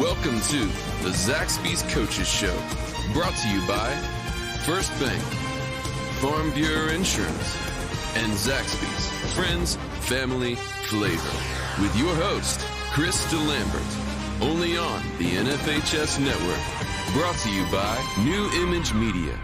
Welcome to the Zaxby's Coaches Show, brought to you by First Bank, Farm Bureau Insurance, and Zaxby's Friends, Family, Flavor. With your host, Chris DeLambert, only on the NFHS Network, brought to you by New Image Media.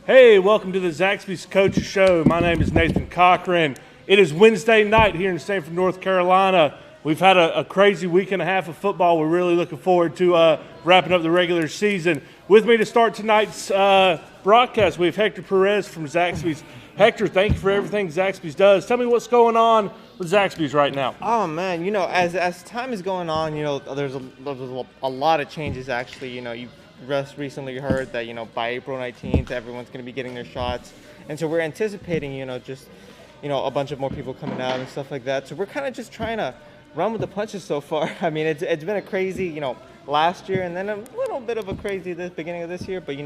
Hey, welcome to the Zaxby's Coaches Show. My name is Nathan Cochrane. It is Wednesday night here in Sanford, North Carolina. We've had a crazy week and a half of football. We're really looking forward to wrapping up the regular season. With me to start tonight's broadcast, we have Hector Perez from Zaxby's. Hector, thank you for everything Zaxby's does. Tell me what's going on with Zaxby's right now. Oh, man, as time is going on, there's a lot of changes, actually. You just recently heard that, by April 19th, everyone's going to be getting their shots. And so we're anticipating, a bunch of more people coming out and stuff like that. So we're kind of just trying to run with the punches so far. I mean, it's been a crazy, last year and then a little bit of a crazy this beginning of this year. But,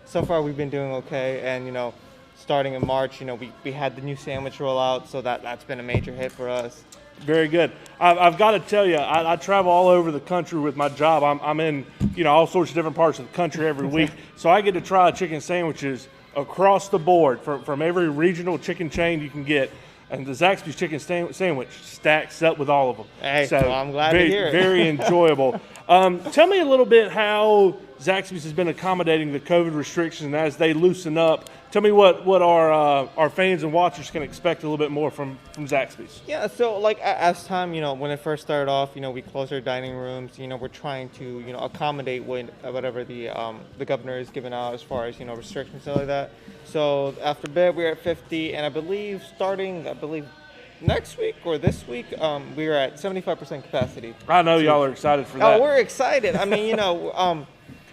so far we've been doing okay. And, starting in March, we had the new sandwich rollout. So that's been a major hit for us. Very good. I've got to tell you, I travel all over the country with my job. I'm in, all sorts of different parts of the country every week. So I get to try chicken sandwiches across the board from every regional chicken chain you can get. And the Zaxby's chicken sandwich stacks up with all of them. Hey, so well, I'm glad to hear it. Very enjoyable. Tell me a little bit how Zaxby's has been accommodating the COVID restrictions, and as they loosen up, tell me what our fans and watchers can expect a little bit more from Zaxby's. Yeah, so as time, when it first started off, we closed our dining rooms. We're trying to, accommodate whatever the governor is giving out as far as, restrictions and stuff like that. So after a bit, we were at 50, and I believe next week or this week, we were at 75% capacity. I know y'all are excited for that. Oh, we're excited. I mean,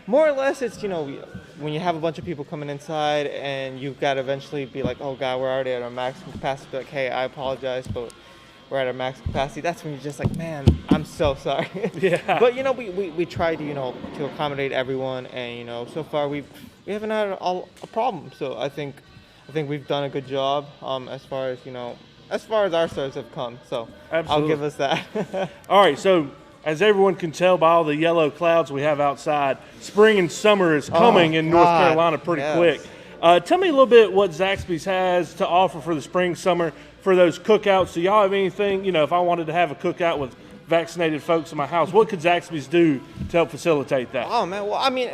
more or less, it's, when you have a bunch of people coming inside and you've got to eventually be like, oh, God, we're already at our maximum capacity. Be like, hey, I apologize, but we're at our max capacity. That's when you're just like, man, I'm so sorry. Yeah. But, we try to accommodate everyone. And, so far we haven't had a problem. So I think we've done a good job as far as our stars have come. So absolutely. I'll give us that. All right, so as everyone can tell by all the yellow clouds we have outside, spring and summer is coming in North Carolina pretty quick. Tell me a little bit what Zaxby's has to offer for the spring, summer, for those cookouts. Do y'all have anything, if I wanted to have a cookout with vaccinated folks in my house, what could Zaxby's do to help facilitate that? Oh, man, well, I mean,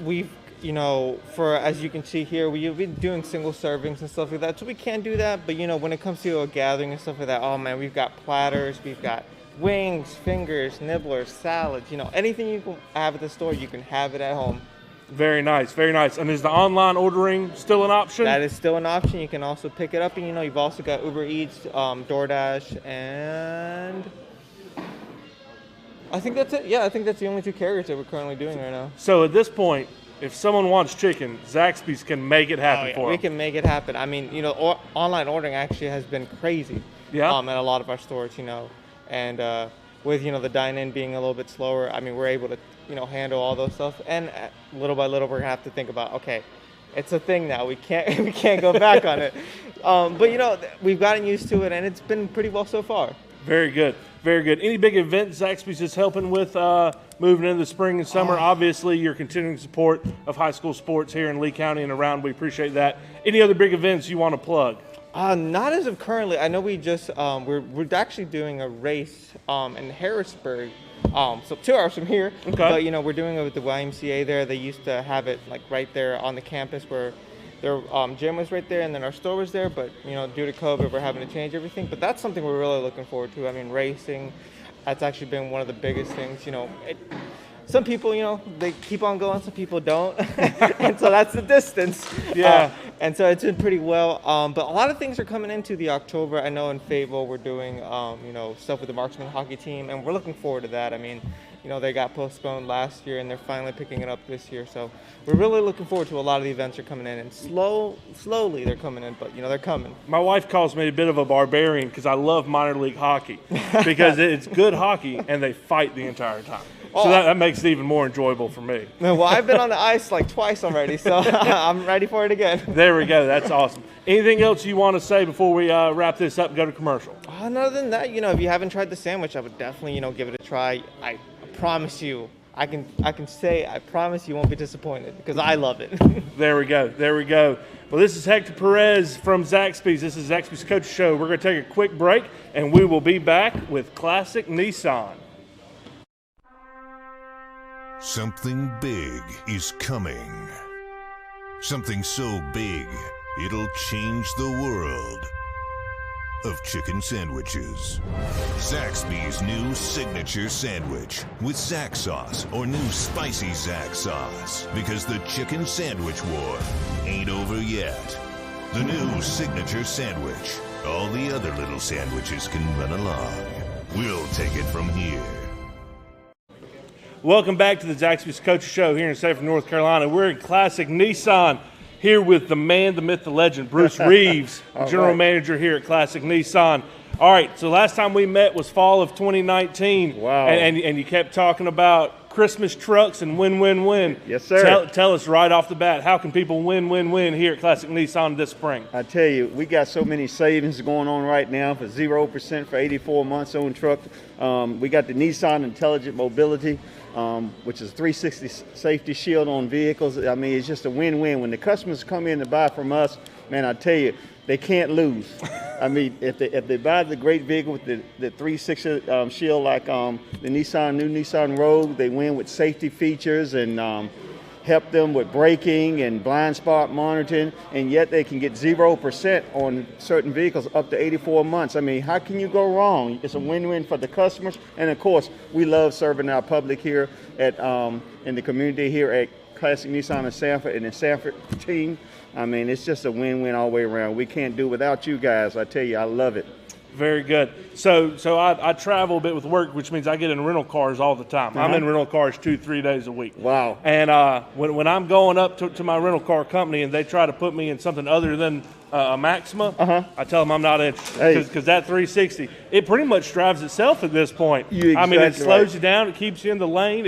we've, as you can see here, we've been doing single servings and stuff like that, so we can do that. But, when it comes to a gathering and stuff like that, oh, man, we've got platters, we've got wings, fingers, nibblers, salads, anything you can have at the store, you can have it at home. Very nice, very nice. And is the online ordering still an option? That is still an option. You can also pick it up, and you've also got Uber Eats, DoorDash, and I think that's it. Yeah, I think that's the only two carriers that we're currently doing right now. So at this point, if someone wants chicken, Zaxby's can make it happen for them. We can make it happen. I mean, online ordering actually has been crazy. Yeah. At a lot of our stores, and with the dine-in being a little bit slower, I mean, we're able to handle all those stuff. And little by little, we're gonna have to think about, okay, it's a thing now. We can't go back on it. But we've gotten used to it, and it's been pretty well so far. Very good. Very good. Any big events Zaxby's is helping with moving into the spring and summer? Obviously, your continuing support of high school sports here in Lee County and around, we appreciate that. Any other big events you want to plug? Not as of currently. I know we just we're actually doing a race in Harrisburg, so 2 hours from here. Okay. But we're doing it with the YMCA there. They used to have it right there on the campus where their gym was right there, and then our store was there. But due to COVID, we're having to change everything. But that's something we're really looking forward to. I mean, racing, that's actually been one of the biggest things. Some people, they keep on going. Some people don't, and so that's the distance. Yeah. And so it's been pretty well. But a lot of things are coming into the October. I know in Fayetteville we're doing, stuff with the marksman hockey team, and we're looking forward to that. I mean, they got postponed last year, and they're finally picking it up this year. So we're really looking forward to a lot of the events are coming in, and slowly they're coming in, but they're coming. My wife calls me a bit of a barbarian because I love minor league hockey because it's good hockey and they fight the entire time. So that makes it even more enjoyable for me. Well, I've been on the ice twice already, so I'm ready for it again. There we go. That's awesome. Anything else you want to say before we wrap this up and go to commercial? And other than that, if you haven't tried the sandwich, I would definitely, give it a try. I promise you, I promise you won't be disappointed because I love it. There we go. Well, this is Hector Perez from Zaxby's. This is Zaxby's Coach Show. We're going to take a quick break, and we will be back with Classic Nissan. Something big is coming. Something so big, it'll change the world of chicken sandwiches. Zaxby's new signature sandwich with Zax sauce or new spicy Zax sauce, because the chicken sandwich war ain't over yet. The new signature sandwich. All the other little sandwiches can run along. We'll take it from here. Welcome back to the Zaxby's Coach Show here in Sanford, North Carolina. We're in Classic Nissan here with the man, the myth, the legend, Bruce Reaves, General Manager here at Classic Nissan. All right, so last time we met was fall of 2019. Wow. And you kept talking about Christmas trucks and win. Yes, sir. Tell us right off the bat, how can people win here at Classic Nissan this spring? I tell you, we got so many savings going on right now for 0% for 84 months on truck. We got the Nissan Intelligent Mobility, which is 360 safety shield on vehicles. I mean, it's just a win-win. When the customers come in to buy from us, man, I tell you, they can't lose. I mean, if they buy the great vehicle with the 360 shield like the new Nissan Rogue, they win with safety features and help them with braking and blind spot monitoring, and yet they can get 0% on certain vehicles up to 84 months. I mean, how can you go wrong? It's a win-win for the customers, and of course, we love serving our public here at in the community here at Classic Nissan in Sanford and the Sanford team. I mean, it's just a win-win all the way around. We can't do without you guys. I tell you, I love it. Very good. So I travel a bit with work, which means I get in rental cars all the time. I'm in rental cars 2-3 days a week. Wow. And when I'm going up to my rental car company and they try to put me in something other than a Maxima, I tell them I'm not interested because that 360, it pretty much drives itself at this point. I mean, it slows you down, it keeps you in the lane.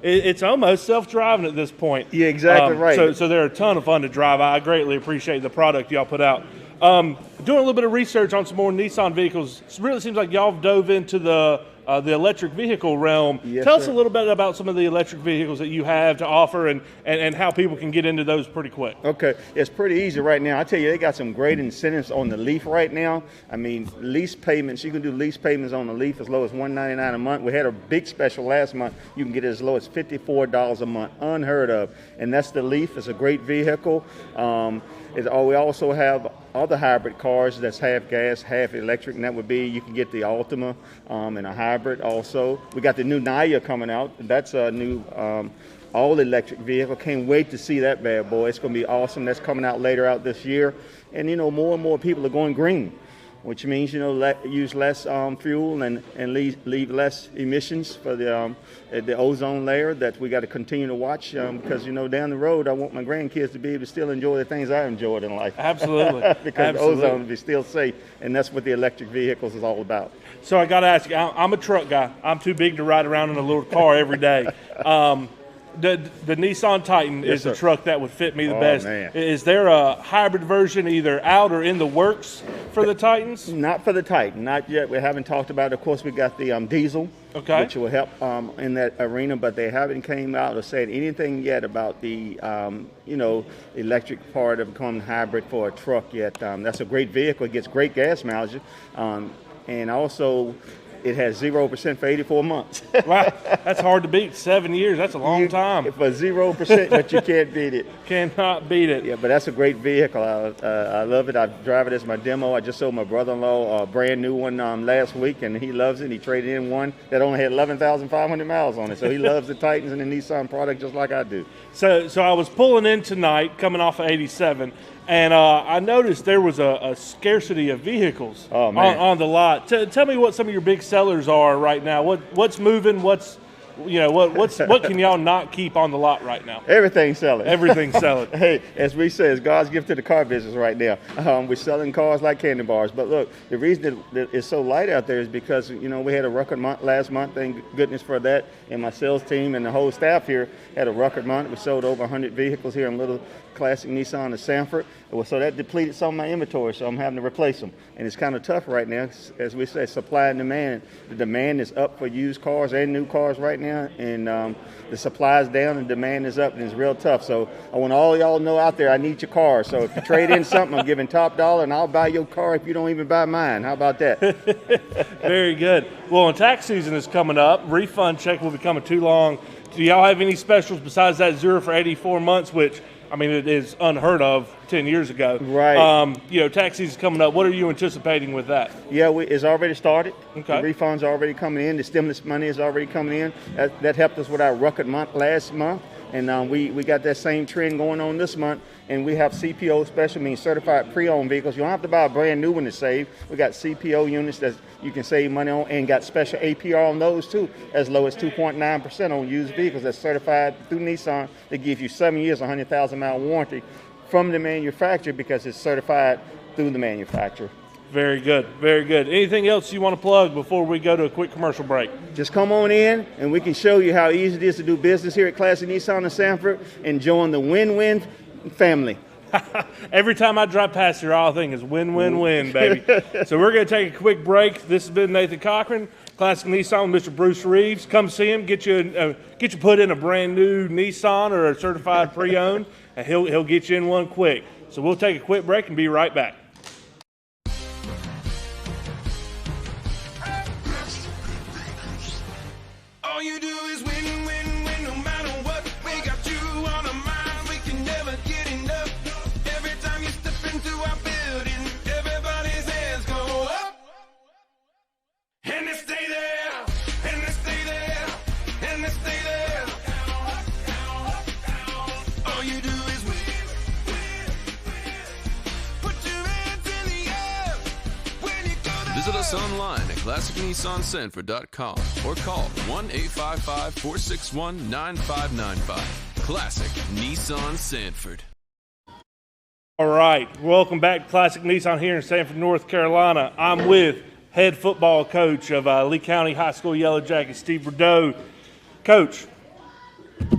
It's almost self-driving at this point. You're exactly right. So they're a ton of fun to drive. I greatly appreciate the product y'all put out. Doing a little bit of research on some more Nissan vehicles. It really seems like y'all have dove into the electric vehicle realm. Yes, Tell us sir. a little bit about some of the electric vehicles that you have to offer and how people can get into those pretty quick. Okay, it's pretty easy right now. I tell you, they got some great incentives on the Leaf right now. I mean, lease payments, you can do lease payments on the Leaf as low as $199 a month. We had a big special last month. You can get it as low as $54 a month, unheard of. And that's the Leaf. It's a great vehicle. We also have other hybrid cars that's half gas, half electric, and that would be, you can get the Altima and a hybrid also. We got the new Naya coming out. That's a new all-electric vehicle. Can't wait to see that bad boy. It's going to be awesome. That's coming out later out this year. And, more and more people are going green, which means, use less fuel and leave less emissions for the ozone layer that we got to continue to watch because, down the road, I want my grandkids to be able to still enjoy the things I enjoyed in life. Absolutely. Because ozone will be still safe, and that's what the electric vehicles is all about. So I got to ask you, I'm a truck guy. I'm too big to ride around in a little car every day. The Nissan Titan is the truck that would fit me the best. Man. Is there a hybrid version either out or in the works for the Titans? Not for the Titan, not yet. We haven't talked about it. Of course, we got the diesel, which will help in that arena, but they haven't came out or said anything yet about the, electric part of becoming hybrid for a truck yet. That's a great vehicle. It gets great gas mileage, and also it has 0% for 84 months. Wow, that's hard to beat. 7 years, that's a long time. For 0%, but you can't beat it. Cannot beat it. Yeah, but that's a great vehicle. I love it. I drive it as my demo. I just sold my brother-in-law a brand new one last week, and he loves it. He traded in one that only had 11,500 miles on it. So he loves the Titans and the Nissan product just like I do. So I was pulling in tonight, coming off of 87, and I noticed there was a scarcity of vehicles on the lot. Tell me what some of your big sellers are right now. What's moving? What's what can y'all not keep on the lot right now? Everything's selling. Everything's selling. Hey, as we say, it's God's gift to the car business right now. We're selling cars like candy bars. But look, the reason that it's so light out there is because, we had a record month last month. Thank goodness for that. And my sales team and the whole staff here had a record month. We sold over 100 vehicles here in Little Classic Nissan in Sanford. So that depleted some of my inventory, so I'm having to replace them. And it's kind of tough right now. As we say, supply and demand. The demand is up for used cars and new cars right now. And the supply is down and demand is up, and it's real tough. So I want all y'all know out there, I need your car. So if you trade in something, I'm giving top dollar, and I'll buy your car if you don't even buy mine. How about that? Very good. Well, when tax season is coming up, refund check will be coming too long. Do y'all have any specials besides that 0 for 84 months, which, it is unheard of 10 years ago. Right. Tax season's coming up. What are you anticipating with that? Yeah, it's already started. Okay. The refunds are already coming in. The stimulus money is already coming in. That helped us with our record month last month. And we got that same trend going on this month. And we have CPO special, means certified pre-owned vehicles. You don't have to buy a brand new one to save. We got CPO units that you can save money on, and got special APR on those too, as low as 2.9% on used vehicles that's certified through Nissan. They give you 7 years, 100,000 mile warranty from the manufacturer because it's certified through the manufacturer. Very good, very good. Anything else you want to plug before we go to a quick commercial break? Just come on in, and we can show you how easy it is to do business here at Classic Nissan in Sanford and join the win-win family. Every time I drive past here, all I think is win-win-win, baby. So we're going to take a quick break. This has been Nathan Cochrane, Classic Nissan with Mr. Bruce Reaves. Come see him, get you put in a brand new Nissan or a certified pre-owned, and he'll get you in one quick. So we'll take a quick break and be right back. All you do is win, win, win, no matter what. We got you on our mind, we can never get enough. Every time you step into our building, everybody's hands go up. And they stay there, and they stay there, and they stay there. All you do is win, win, win. Put your hands in the air when you go to Visit us online at ClassicNissanSanford.com or call 1-855-461-9595. Classic Nissan Sanford. All right, welcome back to Classic Nissan here in Sanford, North Carolina. I'm with head football coach of Lee County High School Yellow Jackets, Steve Burdeau. Coach,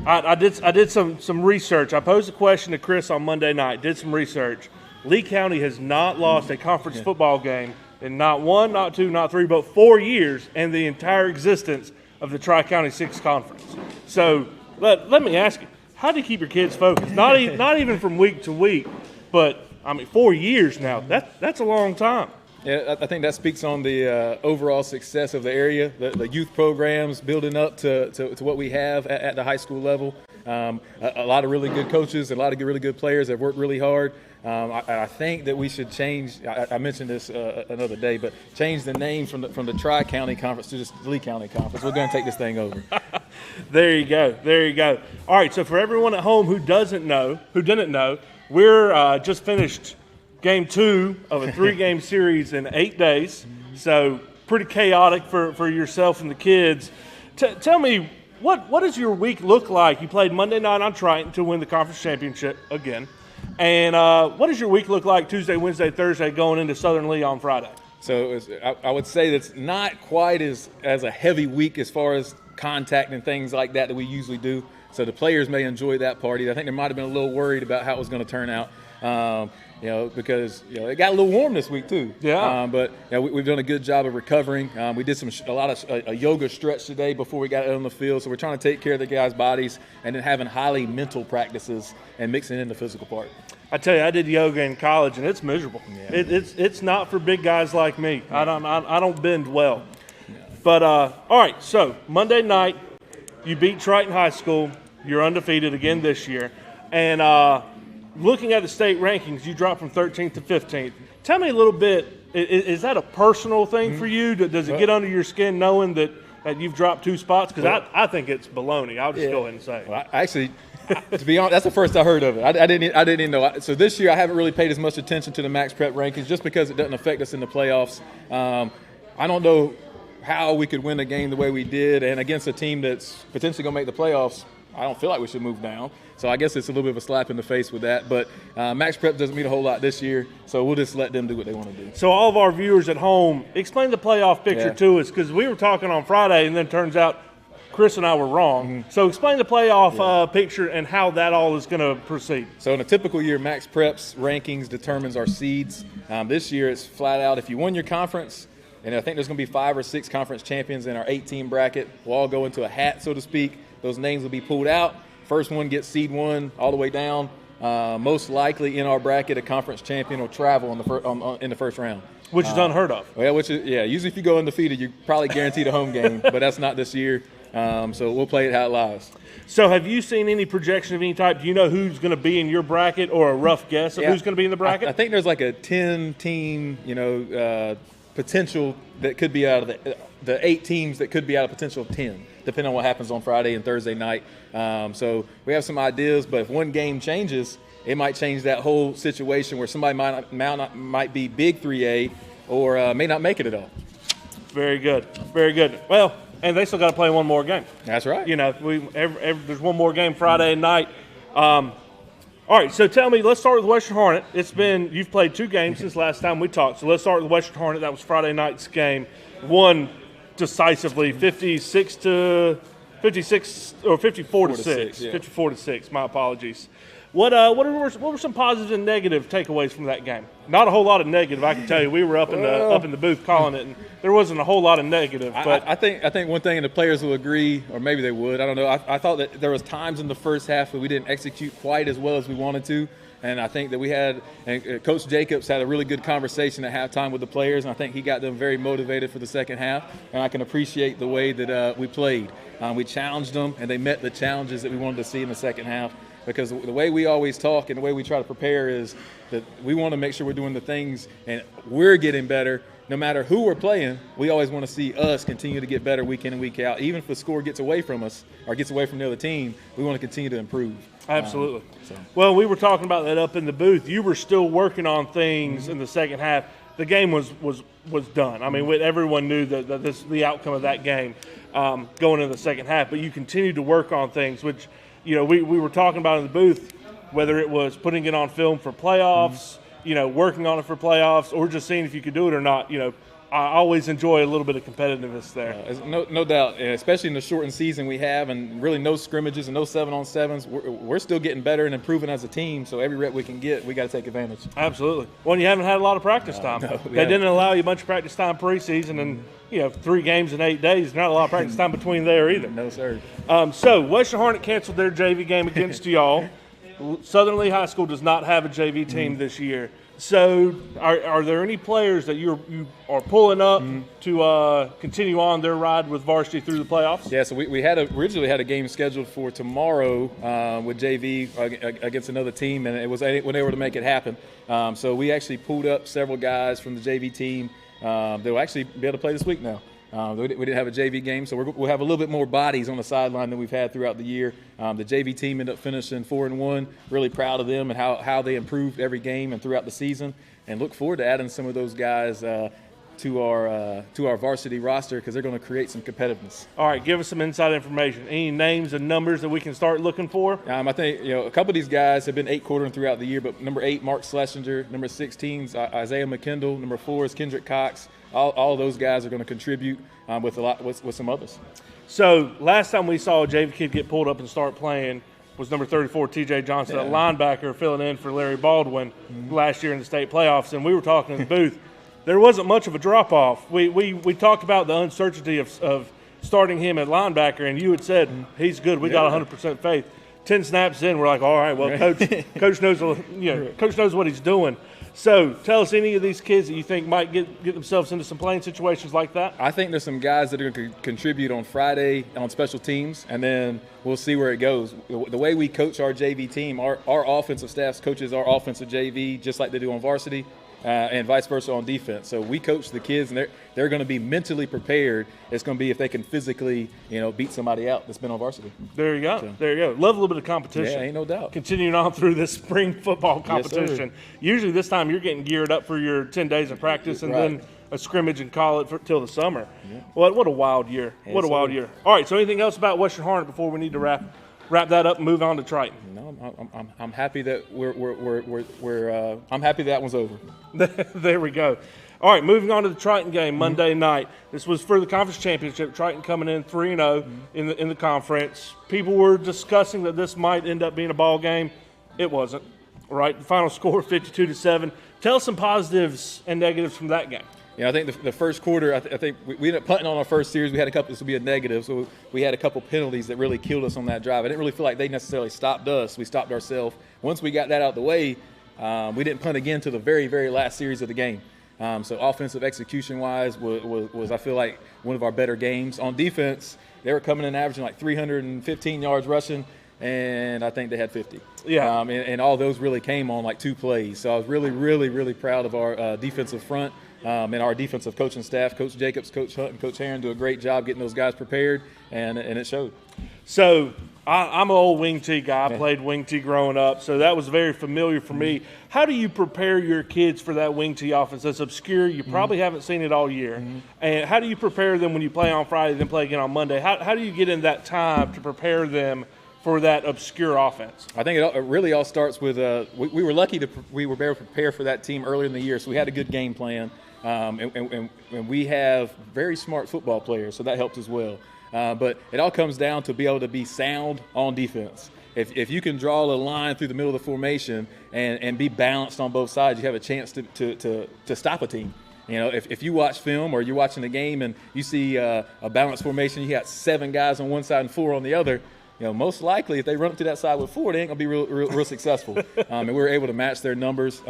I did some research. I posed a question to Chris on Monday night, did some research. Lee County has not lost a conference football game in not 1, not 2, not 3, but 4 years in the entire existence of the Tri-County 6 Conference. So let me ask you, how do you keep your kids focused? Not even from week to week, but 4 years now. That's a long time. Yeah, I think that speaks on the overall success of the area, the youth programs building up to what we have at the high school level. A lot of really good coaches, a lot of really good players have worked really hard. I think that we should change. I mentioned this another day, but change the name from the Tri-County Conference to just the Lee County Conference. We're going to take this thing over. There you go. All right. So for everyone at home who didn't know, we're just finished game 2 of a 3-game series in 8 days. So pretty chaotic for yourself and the kids. Tell me, what does your week look like? You played Monday night on Triton to win the conference championship again. And what does your week look like Tuesday, Wednesday, Thursday going into Southern Lee on Friday? So I would say that's not quite as a heavy week as far as contact and things like that we usually do. So the players may enjoy that party. I think they might have been a little worried about how it was going to turn out. Because it got a little warm this week too. Yeah. But we've done a good job of recovering. We did a lot of yoga stretch today before we got out on the field. So we're trying to take care of the guys' bodies and then having highly mental practices and mixing in the physical part. I tell you, I did yoga in college and it's miserable. Yeah. It's not for big guys like me. I don't bend well. Yeah. But all right. So Monday night, you beat Triton High School. You're undefeated again this year, and looking at the state rankings, you dropped from 13th to 15th. Tell me a little bit, is that a personal thing for you? Does it get under your skin knowing that you've dropped 2 spots? Because I think it's baloney. I'll just go ahead and say it. Well, actually, to be honest, that's the first I heard of it. I didn't even know. So this year I haven't really paid as much attention to the Max Prep rankings just because it doesn't affect us in the playoffs. I don't know how we could win a game the way we did, and against a team that's potentially going to make the playoffs, I don't feel like we should move down. So I guess it's a little bit of a slap in the face with that. But Max Prep doesn't mean a whole lot this year, so we'll just let them do what they want to do. So all of our viewers at home, explain the playoff picture to us, because we were talking on Friday, and then it turns out Chris and I were wrong. So explain the playoff picture and how that all is going to proceed. So in a typical year, Max Prep's rankings determines our seeds. This year it's flat out, if you won your conference, and I think there's going to be 5 or 6 conference champions in our 8-team bracket, we'll all go into a hat, so to speak. Those names will be pulled out. First one gets seed 1 all the way down. Most likely in our bracket, a conference champion will travel in the first round. Which is unheard of. Well, usually if you go undefeated, you're probably guaranteed a home game, but that's not this year. So we'll play it how it lies. So have you seen any projection of any type? Do you know who's going to be in your bracket, or a rough guess of who's going to be in the bracket? I think there's like a 10-team, potential that could be out of the 8 teams that could be out of potential of 10, depending on what happens on Friday and Thursday night. So we have some ideas, but if one game changes, it might change that whole situation where somebody might be big 3A or may not make it at all. Very good. Very good. Well, and they still got to play one more game. That's right. There's one more game Friday night. All right, so tell me, let's start with Western Hornet. You've played 2 games since last time we talked, so let's start with Western Hornet. That was Friday night's game. Won decisively, 54 to 6. Yeah. 54 to 6. My apologies. What were some positives and negative takeaways from that game? Not a whole lot of negative, I can tell you. We were up in the booth calling it, and there wasn't a whole lot of negative. But I think one thing, and the players will agree, or maybe they would, I don't know. I thought that there was times in the first half that we didn't execute quite as well as we wanted to. And I think that we had, and Coach Jacobs had a really good conversation at halftime with the players, and I think he got them very motivated for the second half. And I can appreciate the way that we played. We challenged them, and they met the challenges that we wanted to see in the second half. Because the way we always talk and the way we try to prepare is that we want to make sure we're doing the things and we're getting better. No matter who we're playing, we always want to see us continue to get better week in and week out. Even if the score gets away from us or gets away from the other team, we want to continue to improve. Absolutely. Well, we were talking about that up in the booth. You were still working on things in the second half. The game was done. I mean, everyone knew that the outcome of that game going into the second half. But you continued to work on things, which – we were talking about in the booth, whether it was putting it on film for playoffs, working on it for playoffs, or just seeing if you could do it or not. I always enjoy a little bit of competitiveness there. No doubt, and especially in the shortened season we have, and really no scrimmages and no 7-on-7s. We're still getting better and improving as a team. So every rep we can get, we got to take advantage. Absolutely. Well, you haven't had a lot of practice time. They didn't allow you a bunch of practice time preseason, and 3 games in 8 days. Not a lot of practice time between there either. No, sir. So Western Hornet canceled their JV game against y'all. Southern Lee High School does not have a JV team this year. So are there any players that you are pulling up to continue on their ride with varsity through the playoffs? Yeah, so we originally had a game scheduled for tomorrow with JV against another team, and it was when they were to make it happen. So we actually pulled up several guys from the JV team that will actually be able to play this week now. We didn't have a JV game, so we'll have a little bit more bodies on the sideline than we've had throughout the year. The JV team ended up finishing 4-1. Really proud of them and how they improved every game and throughout the season, and look forward to adding some of those guys to our varsity roster because they're going to create some competitiveness. All right, give us some inside information. Any names and numbers that we can start looking for? I think a couple of these guys have been 8-quartering throughout the year, but number 8, Mark Schlesinger, number 16 is Isaiah McCindle, number 4 is Kendrick Cox. All of those guys are going to contribute with some others. So last time we saw a JV kid get pulled up and start playing was number 34, T.J. Johnson, a linebacker filling in for Larry Baldwin last year in the state playoffs. And we were talking in the booth. There wasn't much of a drop-off. We talked about the uncertainty of starting him at linebacker, and you had said he's good. We got 100% faith. 10 snaps in, we're like, all right, well, coach knows coach knows what he's doing. So tell us any of these kids that you think might get themselves into some playing situations like that. I think there's some guys that are going to contribute on Friday on special teams, and then we'll see where it goes. The way we coach our JV team, our offensive staff coaches our offensive JV just like they do on varsity. and vice versa on defense. So we coach the kids, and they're going to be mentally prepared. It's going to be if they can physically, beat somebody out that's been on varsity. There you go. So, there you go. Love a little bit of competition. Yeah, ain't no doubt. Continuing on through this spring football competition. Yes, usually this time you're getting geared up for your 10 days of practice and then a scrimmage and call it till the summer. Yeah. What a wild year. Yes, what a wild year. All right, so anything else about Western Harnett before we need to wrap that up and move on to Triton? No, I'm happy that I'm happy that one's over. There we go. All right, moving on to the Triton game Monday night. This was for the conference championship. Triton coming in 3-0 in the conference. People were discussing that this might end up being a ball game. It wasn't. Right, the final score 52-7. Tell us some positives and negatives from that game. I think the first quarter, I think we ended up punting on our first series. We had a couple. This would be a negative, so we had a couple penalties that really killed us on that drive. I didn't really feel like they necessarily stopped us. We stopped ourselves. Once we got that out of the way, we didn't punt again to the very, very last series of the game. So offensive execution-wise was I feel like one of our better games. On defense, they were coming in averaging like 315 yards rushing, and I think they had 50. Yeah. And all those really came on like 2 plays. So I was really, really, really proud of our defensive front. And our defensive coaching staff, Coach Jacobs, Coach Hunt, and Coach Herron do a great job getting those guys prepared, and it showed. So I'm an old wing tee guy. I played wing tee growing up, so that was very familiar for me. How do you prepare your kids for that wing tee offense that's obscure? You probably haven't seen it all year. And how do you prepare them when you play on Friday, then play again on Monday? How do you get in that time to prepare them for that obscure offense? I think it really all starts with we were lucky we were able to prepare for that team earlier in the year, so we had a good game plan. And we have very smart football players, so that helps as well. But it all comes down to be able to be sound on defense. If you can draw a line through the middle of the formation and be balanced on both sides, you have a chance to stop a team. If you watch film or you're watching the game and you see a balanced formation, you got 7 guys on one side and 4 on the other. Most likely if they run up to that side with 4, they ain't gonna be real successful. And we were able to match their numbers.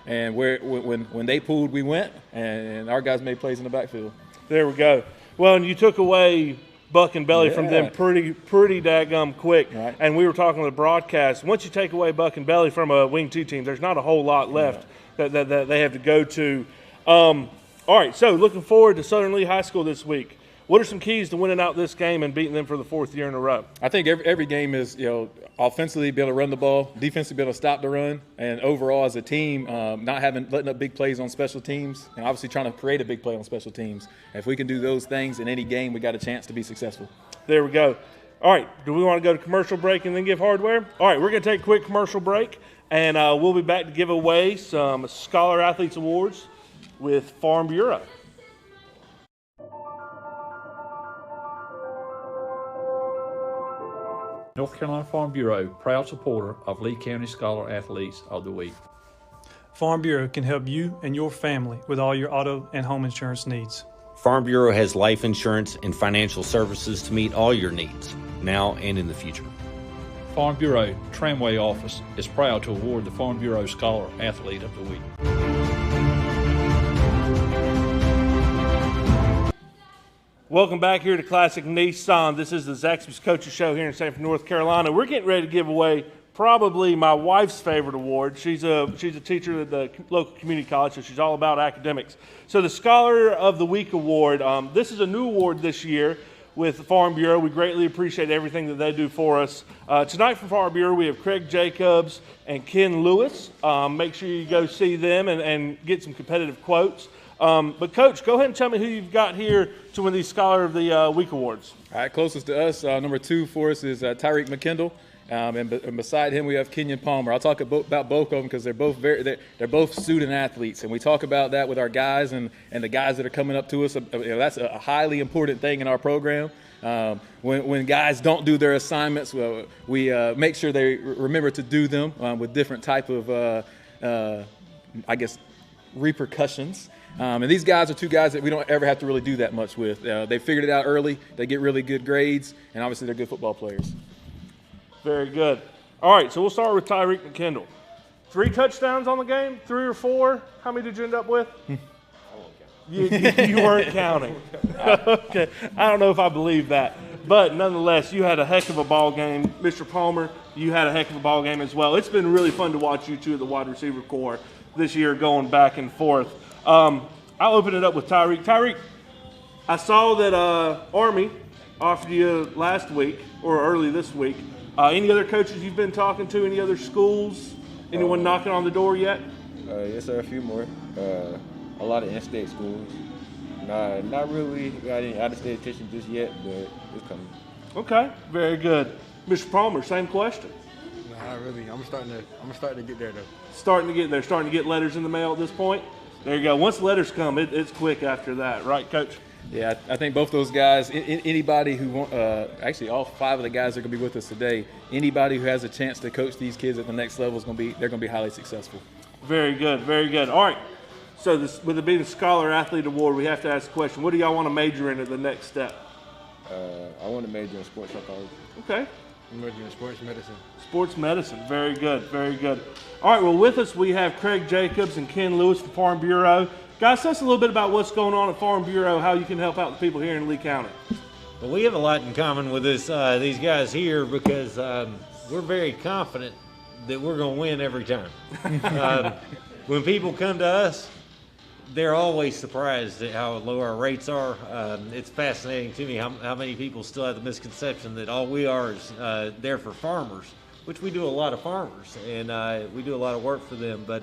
And when they pulled, we went, and our guys made plays in the backfield. There we go. Well, and you took away Buck and Belly from them pretty daggum quick. Right. And we were talking on the broadcast. Once you take away Buck and Belly from a wing T team, there's not a whole lot left that they have to go to. All right, so looking forward to Southern Lee High School this week. What are some keys to winning out this game and beating them for the 4th year in a row? I think every game is, offensively be able to run the ball, defensively be able to stop the run, and overall as a team, not letting up big plays on special teams, and obviously trying to create a big play on special teams. If we can do those things in any game, we got a chance to be successful. There we go. All right, do we want to go to commercial break and then give hardware? All right, we're going to take a quick commercial break, and we'll be back to give away some Scholar Athletes Awards with Farm Bureau. North Carolina Farm Bureau, proud supporter of Lee County Scholar Athletes of the Week. Farm Bureau can help you and your family with all your auto and home insurance needs. Farm Bureau has life insurance and financial services to meet all your needs, now and in the future. Farm Bureau Tramway Office is proud to award the Farm Bureau Scholar Athlete of the Week. Welcome back here to Classic Nissan. This is the Zaxby's Coaches Show here in Sanford, North Carolina. We're getting ready to give away probably my wife's favorite award. She's a teacher at the local community college, so she's all about academics. So the Scholar of the Week award, this is a new award this year with the Farm Bureau. We greatly appreciate everything that they do for us. Tonight from Farm Bureau, we have Craig Jacobs and Ken Lewis. Make sure you go see them and get some competitive quotes. But, Coach, go ahead and tell me who you've got here to win these Scholar of the Week awards. All right, closest to us, number 2 for us is Tyrek Mckindle, and beside him we have Kenyon Palmer. I'll talk about both of them because they're both student athletes, and we talk about that with our guys and the guys that are coming up to us. That's a highly important thing in our program. When guys don't do their assignments, we make sure they remember to do them with different type of, repercussions. And these guys are 2 guys that we don't ever have to really do that much with. They figured it out early. They get really good grades, and obviously they're good football players. Very good. All right, so we'll start with Tyrek Mckindle. 3 touchdowns on the game, 3 or 4. How many did you end up with? You weren't counting. Okay, I don't know if I believe that. But nonetheless, you had a heck of a ball game. Mr. Palmer, you had a heck of a ball game as well. It's been really fun to watch you two at the wide receiver core. this year going back and forth. I'll open it up with Tyrek. Tyrek, I saw that Army offered you last week or early this week. Any other coaches you've been talking to? Any other schools? Anyone knocking on the door yet? Yes, sir. A few more. A lot of in-state schools. Not really got any out-of-state attention just yet, but it's coming. Okay, very good. Mr. Palmer, same question. Not really. I'm starting to get there though. Starting to get there. Starting to get letters in the mail at this point. There you go. Once letters come, it's quick after that, right, Coach? Yeah, I think both those guys, anybody who actually all 5 of the guys that are going to be with us today, anybody who has a chance to coach these kids at the next level they're going to be highly successful. Very good, very good. All right, so with it being a Scholar Athlete Award, we have to ask the question, what do y'all want to major in at the next step? I want to major in sports psychology. Okay. I'm majoring in sports medicine. Sports medicine, very good, very good. All right, well, with us we have Craig Jacobs and Ken Lewis from Farm Bureau. Guys, tell us a little bit about what's going on at Farm Bureau, how you can help out the people here in Lee County. Well, we have a lot in common with these guys here because we're very confident that we're going to win every time. When people come to us, they're always surprised at how low our rates are. It's fascinating to me how many people still have the misconception that all we are is there for farmers, which we do a lot of farmers, and we do a lot of work for them. But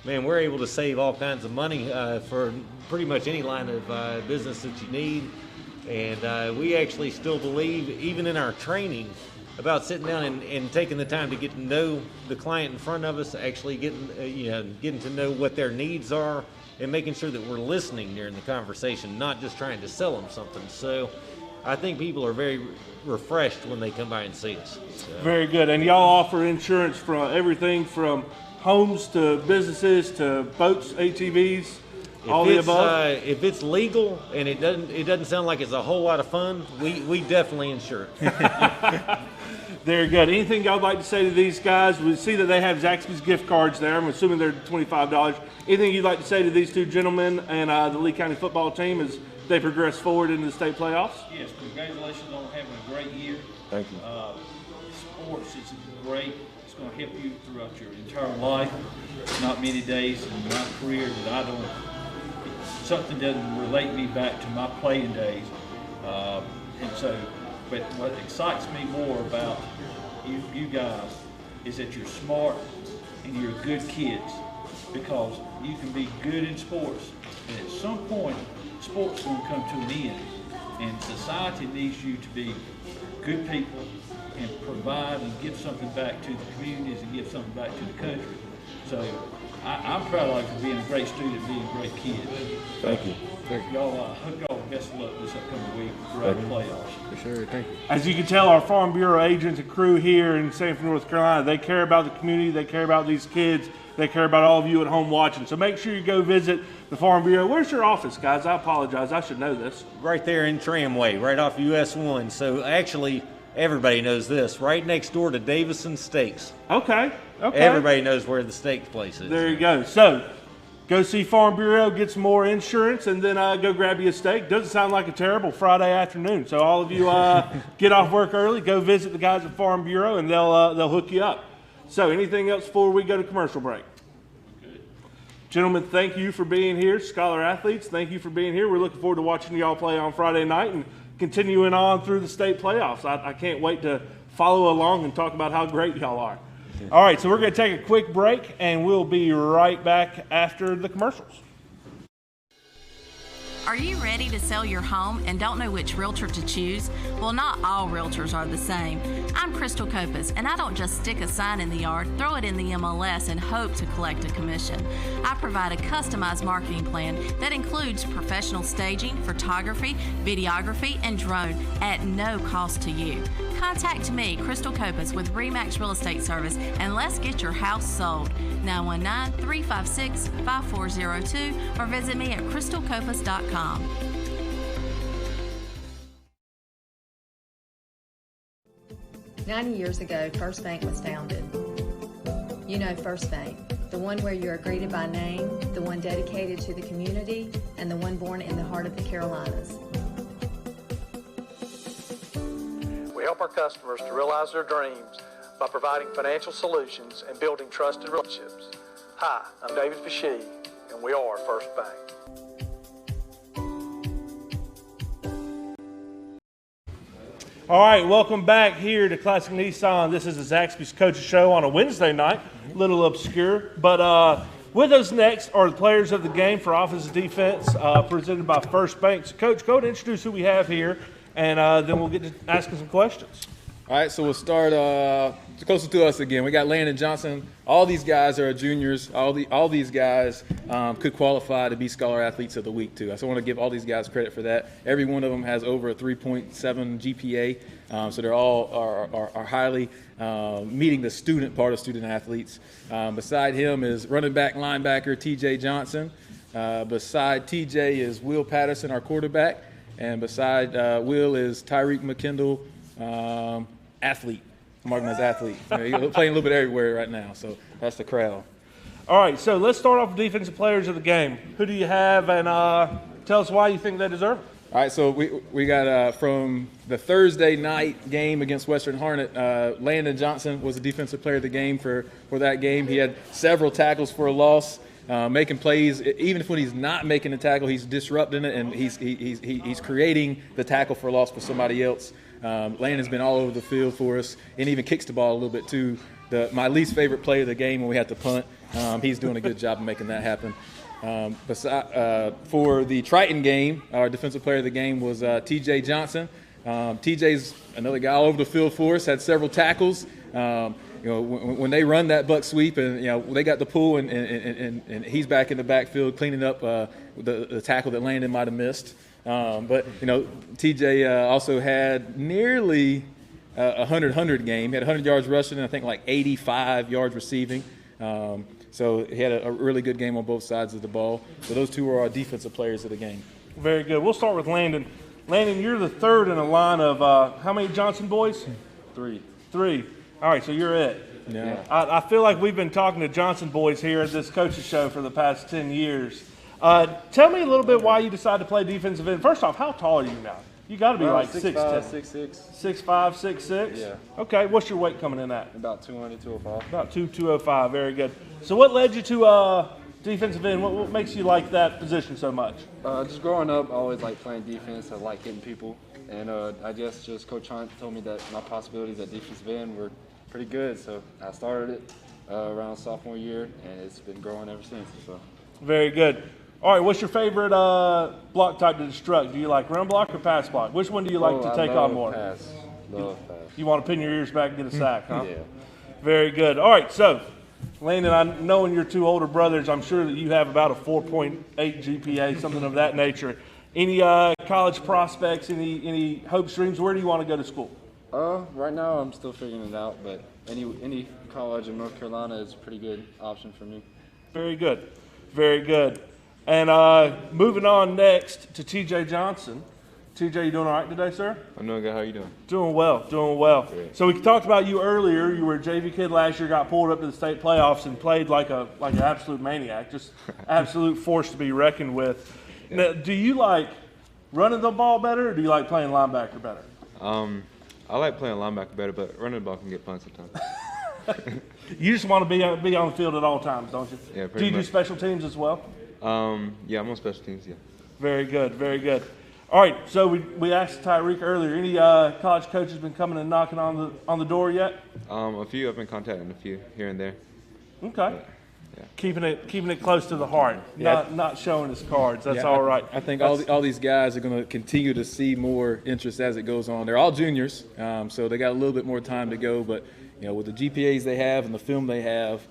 man, we're able to save all kinds of money for pretty much any line of business that you need. And we actually still believe, even in our training, about sitting down and taking the time to get to know the client in front of us, actually getting to know what their needs are, and making sure that we're listening during the conversation, not just trying to sell them something. So I think people are very refreshed when they come by and see us. So. Very good. And y'all offer insurance from everything from homes to businesses to boats, ATVs, all the above? If it's legal and it doesn't sound like it's a whole lot of fun, we definitely insure it. Very good. Anything y'all like to say to these guys? We see that they have Zaxby's gift cards there. I'm assuming they're $25. Anything you'd like to say to these two gentlemen and the Lee County football team as they progress forward into the state playoffs? Yes, congratulations on having a great year. Thank you. Sports is great. It's going to help you throughout your entire life. Not many days in my career that something doesn't relate me back to my playing days. But what excites me more about you guys is that you're smart and you're good kids, because you can be good in sports, and at some point sports is going to come to an end, and society needs you to be good people and provide and give something back to the communities and give something back to the country. So I'm proud of you for being a great student, being a great kid. Thank you. Y'all, I hope y'all best of luck this upcoming week throughout the playoffs. For sure, thank you. As you can tell, our Farm Bureau agents and crew here in Sanford, North Carolina, they care about the community, they care about these kids, they care about all of you at home watching. So make sure you go visit the Farm Bureau. Where's your office, guys? I apologize, I should know this. Right there in Tramway, right off US 1. So actually, everybody knows this, right next door to Davison Steaks. Okay. Everybody knows where the steak place is. There you go. So go see Farm Bureau, get some more insurance, and then go grab you a steak. Doesn't sound like a terrible Friday afternoon. So all of you get off work early, go visit the guys at Farm Bureau, and they'll hook you up. So anything else before we go to commercial break? Good. Gentlemen, thank you for being here. Scholar Athletes, thank you for being here. We're looking forward to watching y'all play on Friday night and continuing on through the state playoffs. I can't wait to follow along and talk about how great y'all are. All right, so we're going to take a quick break, and we'll be right back after the commercials. Are you ready to sell your home and don't know which realtor to choose? Well, not all realtors are the same. I'm Crystal Copas, and I don't just stick a sign in the yard, throw it in the MLS, and hope to collect a commission. I provide a customized marketing plan that includes professional staging, photography, videography, and drone at no cost to you. Contact me, Crystal Copas, with RE/MAX Real Estate Service, and let's get your house sold. 919-356-5402 or visit me at crystalcopas.com. 90 years ago, First Bank was founded. You know First Bank, the one where you are greeted by name, the one dedicated to the community, and the one born in the heart of the Carolinas. We help our customers to realize their dreams by providing financial solutions and building trusted relationships. Hi, I'm David Pesci, and we are First Bank. All right, welcome back here to Classic Nissan. This is the Zaxby's Coaches Show on a Wednesday night. A little obscure, but with us next are the players of the game for offense and defense, presented by First Bank. So, Coach, go ahead and introduce who we have here, and then we'll get to asking some questions. All right, so we'll start closer to us again. We got Landon Johnson. All these guys are juniors. All these guys could qualify to be Scholar Athletes of the Week, too. So I want to give all these guys credit for that. Every one of them has over a 3.7 GPA, so they're all are highly meeting the student part of student athletes. Beside him is running back linebacker TJ Johnson. Beside TJ is Will Patterson, our quarterback. And beside Will is Tyrek Mckindle, athlete. I'm marking as athlete. He's playing a little bit everywhere right now, so that's the crowd. All right, so let's start off with defensive players of the game. Who do you have, and tell us why you think they deserve it. All right, so we got from the Thursday night game against Western Harnett, Landon Johnson was the defensive player of the game for that game. He had several tackles for a loss, making plays. Even when he's not making the tackle, he's disrupting it, and he's creating the tackle for a loss for somebody else. Landon's been all over the field for us and even kicks the ball a little bit too. My least favorite play of the game when we had to punt, he's doing a good job of making that happen. For the Triton game, our defensive player of the game was TJ Johnson. TJ's another guy all over the field for us, had several tackles. When they run that buck sweep and they got the pull and he's back in the backfield cleaning up the tackle that Landon might have missed. But TJ also had nearly a 100 game. He had 100 yards rushing and I think like 85 yards receiving. So he had a really good game on both sides of the ball. So those two are our defensive players of the game. Very good. We'll start with Landon. Landon, you're the third in a line of how many Johnson boys? Three. All right, so you're it. Yeah. I feel like we've been talking to Johnson boys here at this coaches show for the past 10 years. Tell me a little bit why you decided to play defensive end. First off, how tall are you now? You got to be like 6'10". 6'6". 6'5", 6'6"? Yeah. Okay, what's your weight coming in at? About 200, 205. About 205, very good. So what led you to defensive end? What makes you like that position so much? Just growing up, I always liked playing defense. I like hitting people. And I guess just Coach Hunt told me that my possibilities at defensive end were pretty good. So I started it around sophomore year, and it's been growing ever since. So. Very good. All right, what's your favorite block type to destruct? Do you like run block or pass block? Which one do you like to take on more? Pass. Love pass. You want to pin your ears back and get a sack, huh? Yeah. Very good. All right, so Landon, knowing your two older brothers, I'm sure that you have about a 4.8 GPA, something of that nature. Any college prospects, any hopes, dreams? Where do you want to go to school? Right now I'm still figuring it out, but any college in North Carolina is a pretty good option for me. Very good. Very good. And moving on next to TJ Johnson. TJ, you doing all right today, sir? I'm doing good. How are you doing? Doing well. Great. So we talked about you earlier. You were a JV kid last year, got pulled up to the state playoffs and played like an absolute maniac, just absolute force to be reckoned with. Yeah. Now, do you like running the ball better, or do you like playing linebacker better? I like playing linebacker better, but running the ball can get fun sometimes. You just want to be on the field at all times, don't you? Yeah, do you do special teams as well? Yeah, I'm on special teams, yeah. Very good, very good. All right, so we asked Tyrek earlier, any college coaches been coming and knocking on the door yet? A few. I've been contacting a few here and there. Okay. Yeah. Keeping it close to the heart, not showing his cards. That's all right. I think all these guys are going to continue to see more interest as it goes on. They're all juniors, so they got a little bit more time to go. But with the GPAs they have and the film they have,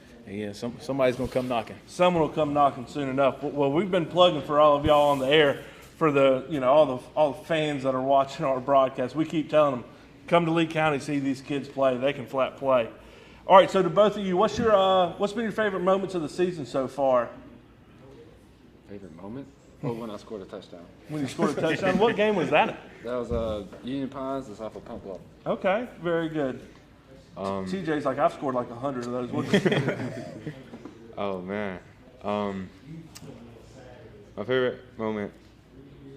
somebody's going to come knocking. Someone will come knocking soon enough. Well, we've been plugging for all of y'all on the air for the all the fans that are watching our broadcast. We keep telling them, come to Lee County, see these kids play. They can flat play. All right, so to both of you, what's been your favorite moments of the season so far? Favorite moment? Oh, when I scored a touchdown. When you scored a touchdown? What game was that? That was Union Pines. It's off a pump block. Okay, very good. TJ's like, I've scored like 100 of those. Oh, man. My favorite moment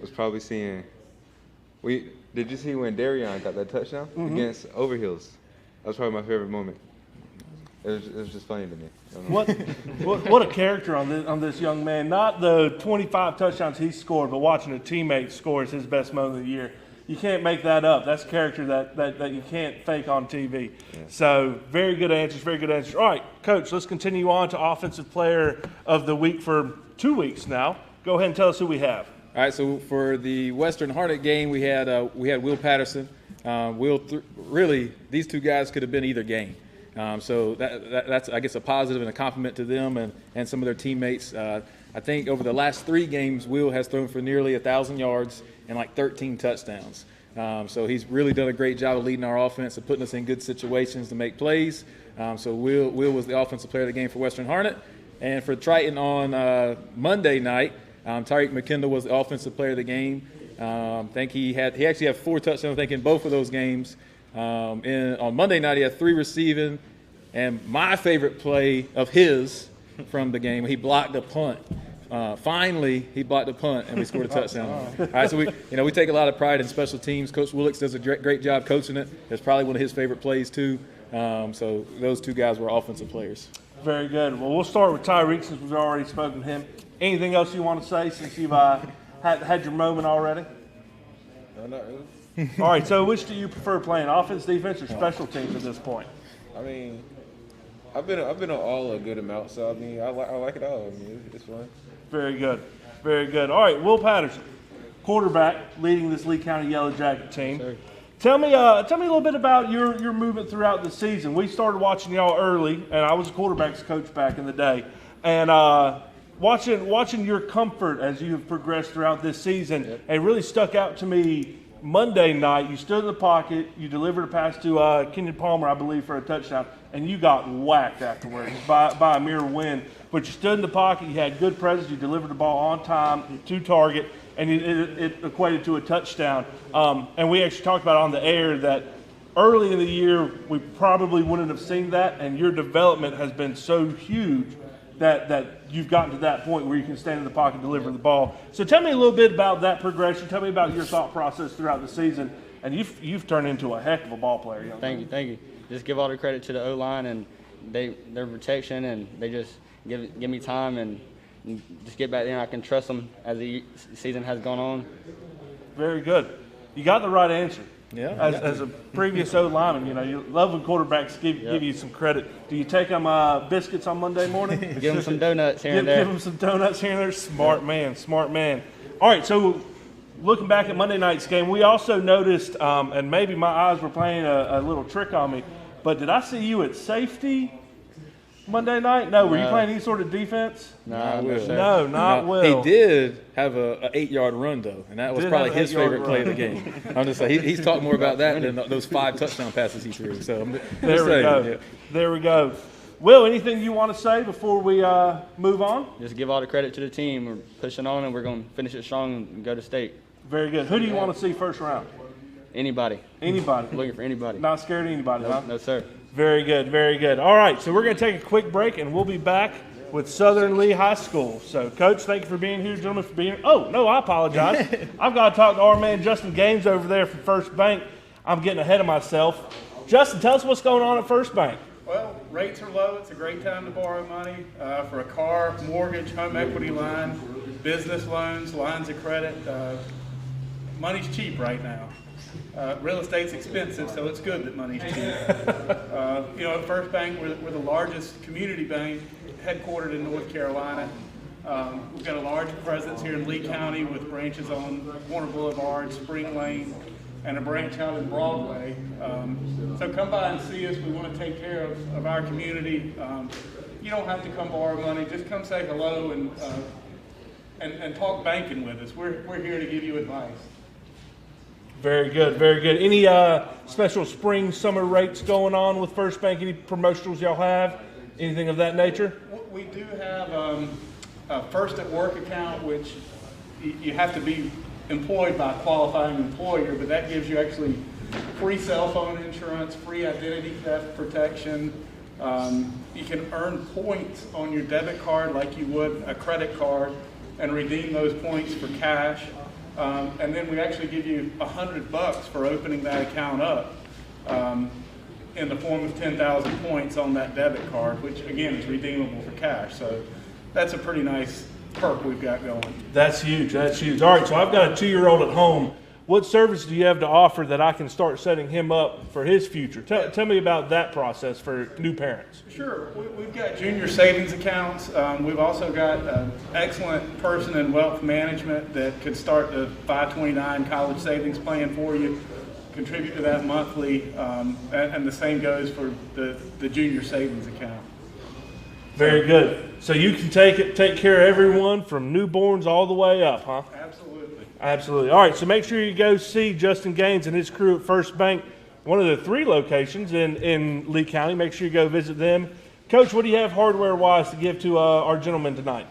was probably seeing – did you see when Darion got that touchdown against Overhills? That was probably my favorite moment. it was just funny to me. I don't know. What a character on this young man. Not the 25 touchdowns he scored, but watching a teammate score is his best moment of the year. You can't make that up. That's character that you can't fake on TV. Yeah. So very good answers, very good answers. All right, Coach, let's continue on to Offensive Player of the Week for 2 weeks now. Go ahead and tell us who we have. All right, so for the Western Hornet game, we had Will Patterson. Really, these two guys could have been either game. So that's, I guess, a positive and a compliment to them and some of their teammates. I think over the last 3 games, Will has thrown for nearly 1,000 yards and like 13 touchdowns. So he's really done a great job of leading our offense and putting us in good situations to make plays. So Will was the offensive player of the game for Western Hornet. And for Triton on Monday night, Tyrek Mckindle was the offensive player of the game. I think he actually had 4 touchdowns, I think, in both of those games. On Monday night, he had 3 receiving. And my favorite play of his from the game, he blocked a punt. Finally, he blocked a punt, and we scored a touchdown. All right, so we take a lot of pride in special teams. Coach Willix does a great job coaching it. It's probably one of his favorite plays, too. So those 2 guys were offensive players. Very good. Well, we'll start with Tyrek since we've already spoken to him. Anything else you want to say since you've had your moment already? No, not really. All right, so which do you prefer playing, offense, defense, or special teams at this point? I mean, I've been on all a good amount, so I mean, I like it all. I mean, it's fun. Very good, very good. All right, Will Patterson, quarterback, leading this Lee County Yellow Jacket team. Sure. Tell me a little bit about your movement throughout the season. We started watching y'all early, and I was a quarterbacks coach back in the day, and watching your comfort as you have progressed throughout this season, it really stuck out to me. Monday night, you stood in the pocket, you delivered a pass to Kenyon Palmer, I believe, for a touchdown, and you got whacked afterwards by a mere win. But you stood in the pocket, you had good presence, you delivered the ball on time, to target, and it equated to a touchdown. And we actually talked about on the air that early in the year, we probably wouldn't have seen that, and your development has been so huge that you've gotten to that point where you can stand in the pocket and deliver the ball. So tell me a little bit about that progression. Tell me about your thought process throughout the season. And you've turned into a heck of a ball player, young man. Thank you. Just give all the credit to the O-line and their protection, and they just give me time and just get back there, and I can trust them as the season has gone on. Very good. You got the right answer. Yeah. As a previous O-lineman, you love when quarterbacks give you some credit. Do you take them biscuits on Monday morning? Give them some donuts here and there. Give them some donuts here and there. Smart man. All right, so looking back at Monday night's game, we also noticed, and maybe my eyes were playing a little trick on me, but did I see you at safety Monday night? No. Were you playing any sort of defense? No, not Will. He did have an 8-yard run, though, and that was probably his favorite play of the game. I'm just saying, he's talked more about that than those 5 touchdown passes he threw. So there we go. Yeah. There we go. Will, anything you want to say before we move on? Just give all the credit to the team. We're pushing on, and we're going to finish it strong and go to state. Very good. Who do you want to see first round? Anybody. Looking for anybody. Not scared of anybody, huh? No, sir. Very good, very good. All right, so we're going to take a quick break, and we'll be back with Southern Lee High School. So, Coach, thank you for being here. Gentlemen, for being here. Oh, no, I apologize. I've got to talk to our man Justin Gaines over there from First Bank. I'm getting ahead of myself. Justin, tell us what's going on at First Bank. Well, rates are low. It's a great time to borrow money for a car, mortgage, home equity line, business loans, lines of credit. Money's cheap right now. Real estate's expensive, so it's good that money's cheap. At First Bank, we're the largest community bank headquartered in North Carolina. We've got a large presence here in Lee County with branches on Warner Boulevard, Spring Lane, and a branch out in Broadway. So come by and see us. We want to take care of our community. You don't have to come borrow money. Just come say hello and talk banking with us. We're here to give you advice. Very good, very good. Any special spring, summer rates going on with First Bank? Any promotionals y'all have? Anything of that nature? We do have a First at Work account, which you have to be employed by a qualifying employer, but that gives you actually free cell phone insurance, free identity theft protection. You can earn points on your debit card like you would a credit card and redeem those points for cash. And then we actually give you $100 for opening that account up. in the form of 10,000 points on that debit card, which again is redeemable for cash. So that's a pretty nice perk we've got going. That's huge. That's huge. All right, so I've got a 2-year-old at home. What service do you have to offer that I can start setting him up for his future? Tell me about that process for new parents. Sure. We've got junior savings accounts. We've also got an excellent person in wealth management that could start the 529 college savings plan for you, contribute to that monthly, and the same goes for the junior savings account. Very good. So you can take care of everyone from newborns all the way up, huh? Absolutely. Absolutely. All right, so make sure you go see Justin Gaines and his crew at First Bank, one of the 3 locations in Lee County. Make sure you go visit them. Coach, what do you have hardware-wise to give to our gentlemen tonight?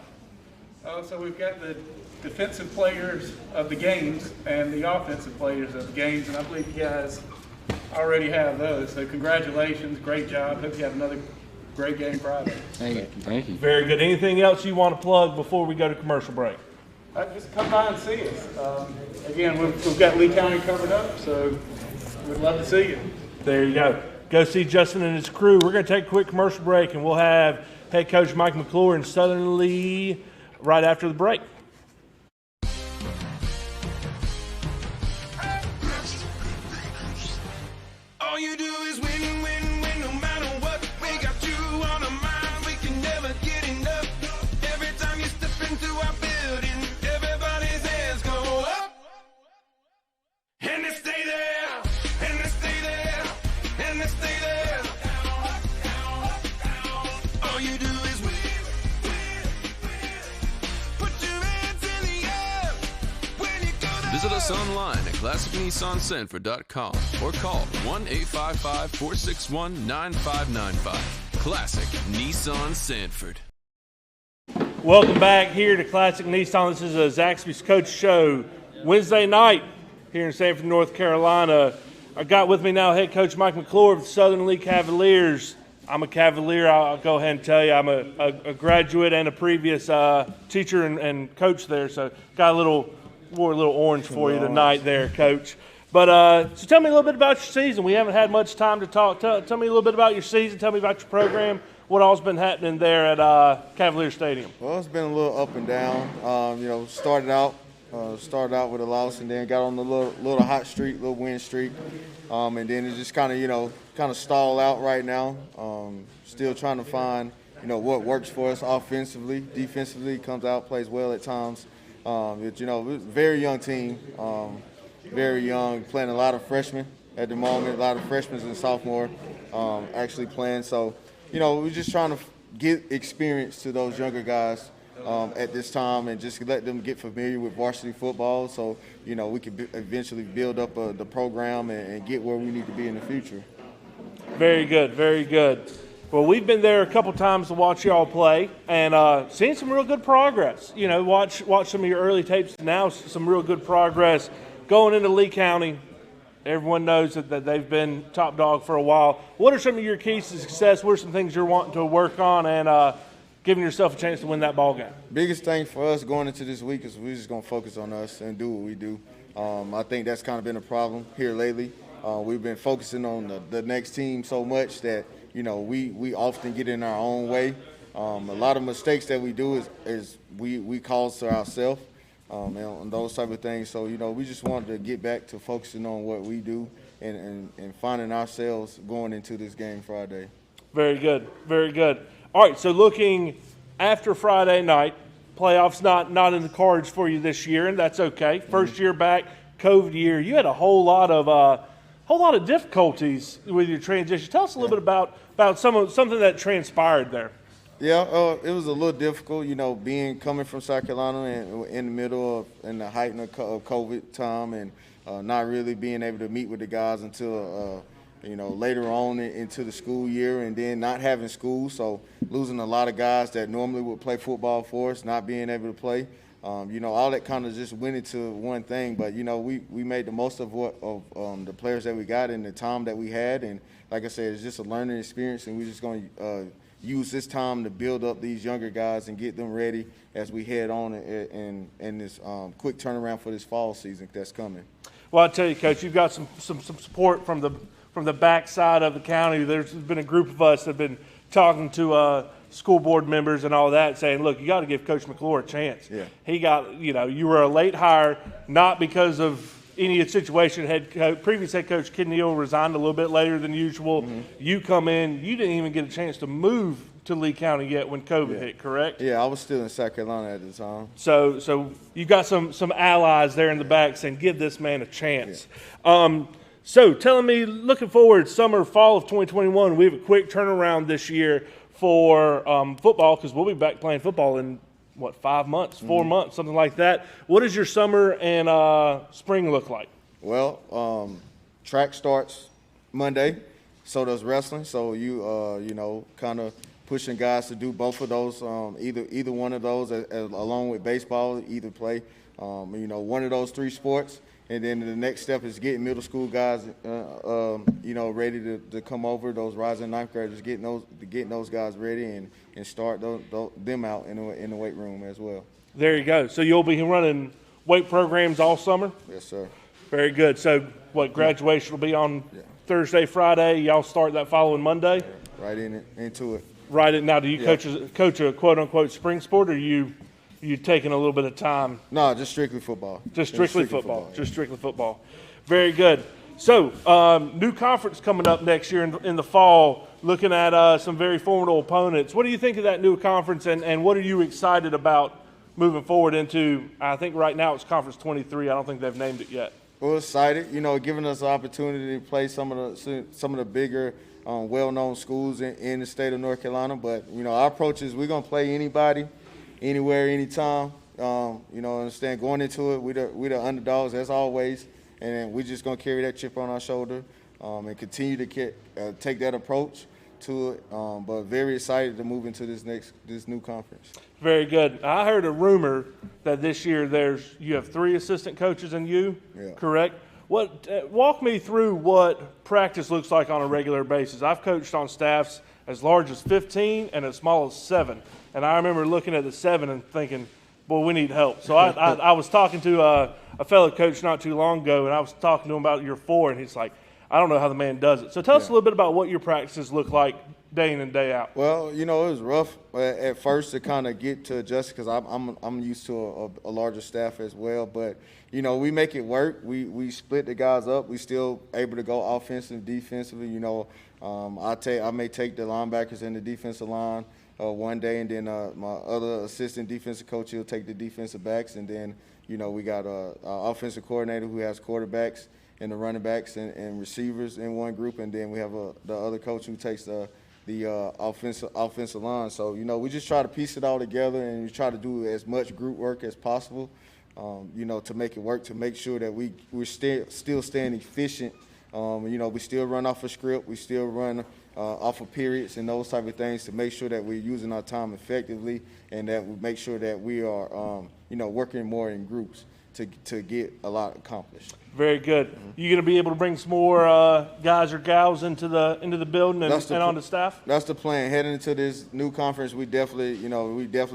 So we've got the defensive players of the games and the offensive players of the games, and I believe you guys already have those. So congratulations, great job. Hope you have another great game Friday. Thank you. Thank you. Very good. Anything else you want to plug before we go to commercial break? Just come by and see us. Again, we've got Lee County covered up, so we'd love to see you. There you go. Go see Justin and his crew. We're going to take a quick commercial break, and we'll have head coach Mike McClure in Southern Lee right after the break. All you do is win, win, win, no matter what. We got you on our mind, we can never get enough. Every time you step into our building, everybody's hands go up. And they stay there, and they stay there, and they stay there. All you do is win, win, win. Put your hands in the air when you go there. Visit us online at ClassicNissanCentford.com or call 1-855-461-9595. Classic Nissan Sanford. Welcome back here to Classic Nissan. This is a Zaxby's Coach Show. Wednesday night here in Sanford, North Carolina. I got with me now head coach Mike McClure of the Southern Lee Cavaliers. I'm a Cavalier. I'll go ahead and tell you I'm a graduate and a previous teacher and coach there. So wore a little orange for you tonight there, Coach. But so tell me a little bit about your season. We haven't had much time to talk. Tell me a little bit about your season. Tell me about your program. What all's been happening there at Cavalier Stadium? Well, it's been a little up and down. Started out with a loss, and then got on the little hot streak, little win streak, and then it just kind of stalled out right now. Still trying to find what works for us offensively, defensively. Comes out, plays well at times. It's a very young team, very young, playing a lot of freshmen at the moment. A lot of freshmen and sophomore actually playing. So, we're just trying to get experience to those younger guys at this time and just let them get familiar with varsity football so, we can eventually build up the program and get where we need to be in the future. Very good, very good. Well, we've been there a couple times to watch y'all play and seen some real good progress. Watch some of your early tapes now, some real good progress. Going into Lee County, everyone knows that they've been top dog for a while. What are some of your keys to success? What are some things you're wanting to work on and giving yourself a chance to win that ball game? Biggest thing for us going into this week is we're just going to focus on us and do what we do. I think that's kind of been a problem here lately. We've been focusing on the next team so much that, we often get in our own way. A lot of mistakes that we do is we cause to ourselves. And those type of things. So, we just wanted to get back to focusing on what we do and finding ourselves going into this game Friday. Very good. Very good. All right, so looking after Friday night, playoffs not in the cards for you this year, and that's okay. First year back, COVID year, you had a whole lot of difficulties with your transition. Tell us a little bit about something that transpired there. Yeah, it was a little difficult, coming from South Carolina and in the middle of the height of COVID time and not really being able to meet with the guys until, later on into the school year and then not having school. So losing a lot of guys that normally would play football for us, not being able to play. All that kind of just went into one thing. But, we made the most of the players that we got and the time that we had. And like I said, it's just a learning experience, and we're just going to use this time to build up these younger guys and get them ready as we head on in this quick turnaround for this fall season that's coming. Well, I tell you, Coach, you've got some support from from the backside of the county. There's been a group of us that have been talking to school board members and all that, saying, look, you got to give Coach McClure a chance. Yeah. He got, you were a late hire, not because of any situation. Previous head coach Mckindle resigned a little bit later than usual. Mm-hmm. You come in, you didn't even get a chance to move to Lee County yet when COVID hit, correct? Yeah, I was still in South Carolina at the time. So you got some allies there in the back saying, give this man a chance. Yeah. So telling me, looking forward, summer, fall of 2021, we have a quick turnaround this year for football, because we'll be back playing football in, 5 months, 4 months, something like that. What does your summer and spring look like? Well, track starts Monday, so does wrestling. So you kind of pushing guys to do both of those, either one of those, along with baseball, either play, one of those 3 sports. And then the next step is getting middle school guys, ready to come over. Those rising ninth graders, getting those guys ready and start them out in the weight room as well. There you go. So you'll be running weight programs all summer? Yes, sir. Very good. So graduation will be on Thursday, Friday. Y'all start that following Monday? Right into it. Right in. Now, do you coach a quote unquote spring sport, or you taking a little bit of time? No, just strictly football. Just strictly football. Just strictly football. Very good. So, new conference coming up next year in the fall, looking at some very formidable opponents. What do you think of that new conference, and what are you excited about moving forward into? I think right now it's Conference 23. I don't think they've named it yet. We're excited, giving us the opportunity to play some of the bigger, well-known schools in the state of North Carolina. But, our approach is we're going to play anybody, anywhere, anytime. Understand, going into it, we the underdogs as always, and we're just going to carry that chip on our shoulder and continue to take that approach to it. But very excited to move into this new conference. Very good. I heard a rumor that this year you have 3 assistant coaches and you, correct? Walk me through what practice looks like on a regular basis. I've coached on staffs as large as 15 and as small as 7. And I remember looking at the 7 and thinking, boy, we need help. So I was talking to a fellow coach not too long ago, and I was talking to him about your 4, and he's like, I don't know how the man does it. So tell us a little bit about what your practices look like day in and day out. Well, it was rough at first to kind of get to adjust, because I'm used to a larger staff as well. But, we make it work. We split the guys up. We still able to go offensive, defensively. I may take the linebackers and the defensive line one day, and then my other assistant defensive coach, he'll take the defensive backs, and then we got a offensive coordinator who has quarterbacks and the running backs and receivers in one group, and then we have the other coach who takes the offensive line. So we just try to piece it all together, and we try to do as much group work as possible, to make it work, to make sure that we're still staying efficient. We still run off a script, we still run off of periods and those type of things, to make sure that we're using our time effectively, and that we make sure that we are, working more in groups to get a lot accomplished. Very good. You going to be able to bring some more guys or gals into the building and on the staff? That's the plan. Heading into this new conference, we definitely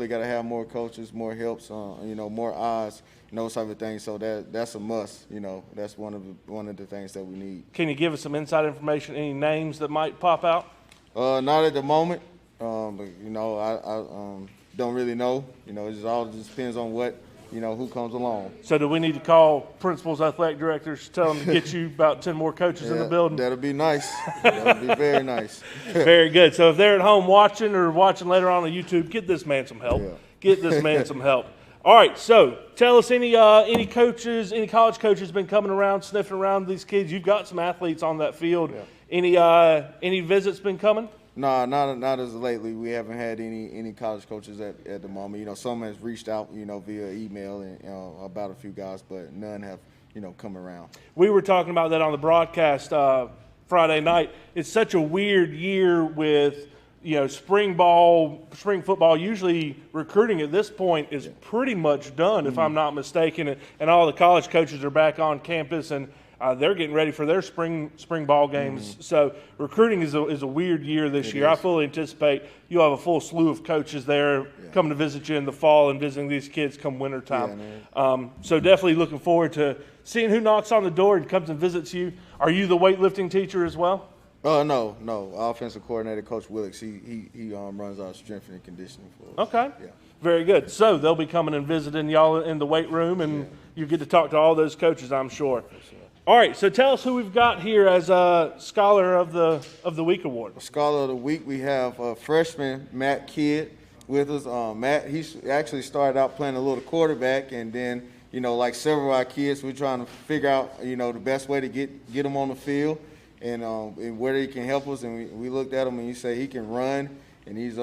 got to have more coaches, more helps, more eyes, and those type of things. So that's a must. That's one of the things that we need. Can you give us some inside information? Any names that might pop out? Not at the moment. But, I don't really know. It just depends on what. Who comes along. So do we need to call principals, athletic directors, tell them to get you about 10 more coaches in the building? That'll be nice. That'll be very nice. Very good. So if they're at home watching or watching later on YouTube, get this man some help. Get this man some help. All right, so tell us any coaches, any college coaches been coming around, sniffing around these kids. You've got some athletes on that field. Any visits been coming? No, not as lately. We haven't had any college coaches at the moment. Some has reached out, via email and about a few guys, but none have, come around. We were talking about that on the broadcast Friday night. It's such a weird year with, spring football. Usually recruiting at this point is pretty much done, if I'm not mistaken, and all the college coaches are back on campus. And They're getting ready for their spring ball games. So recruiting is a weird year this year. I fully anticipate you'll have a full slew of coaches there coming to visit you in the fall and visiting these kids come wintertime. So definitely looking forward to seeing who knocks on the door and comes and visits you. Are you the weightlifting teacher as well? No. Offensive coordinator, Coach Willicks. He runs our strength and conditioning for us. Okay. Yeah. Very good. So they'll be coming and visiting y'all in the weight room, and you get to talk to all those coaches, I'm sure. All right, so tell us who we've got here as a Scholar of the Week award. Scholar of the Week, we have freshman Matt Kidd with us. Matt, he's actually started out playing a little quarterback, and then, like several of our kids, we're trying to figure out, the best way to get him on the field and where he can help us. And we looked at him, and he said he can run, and he's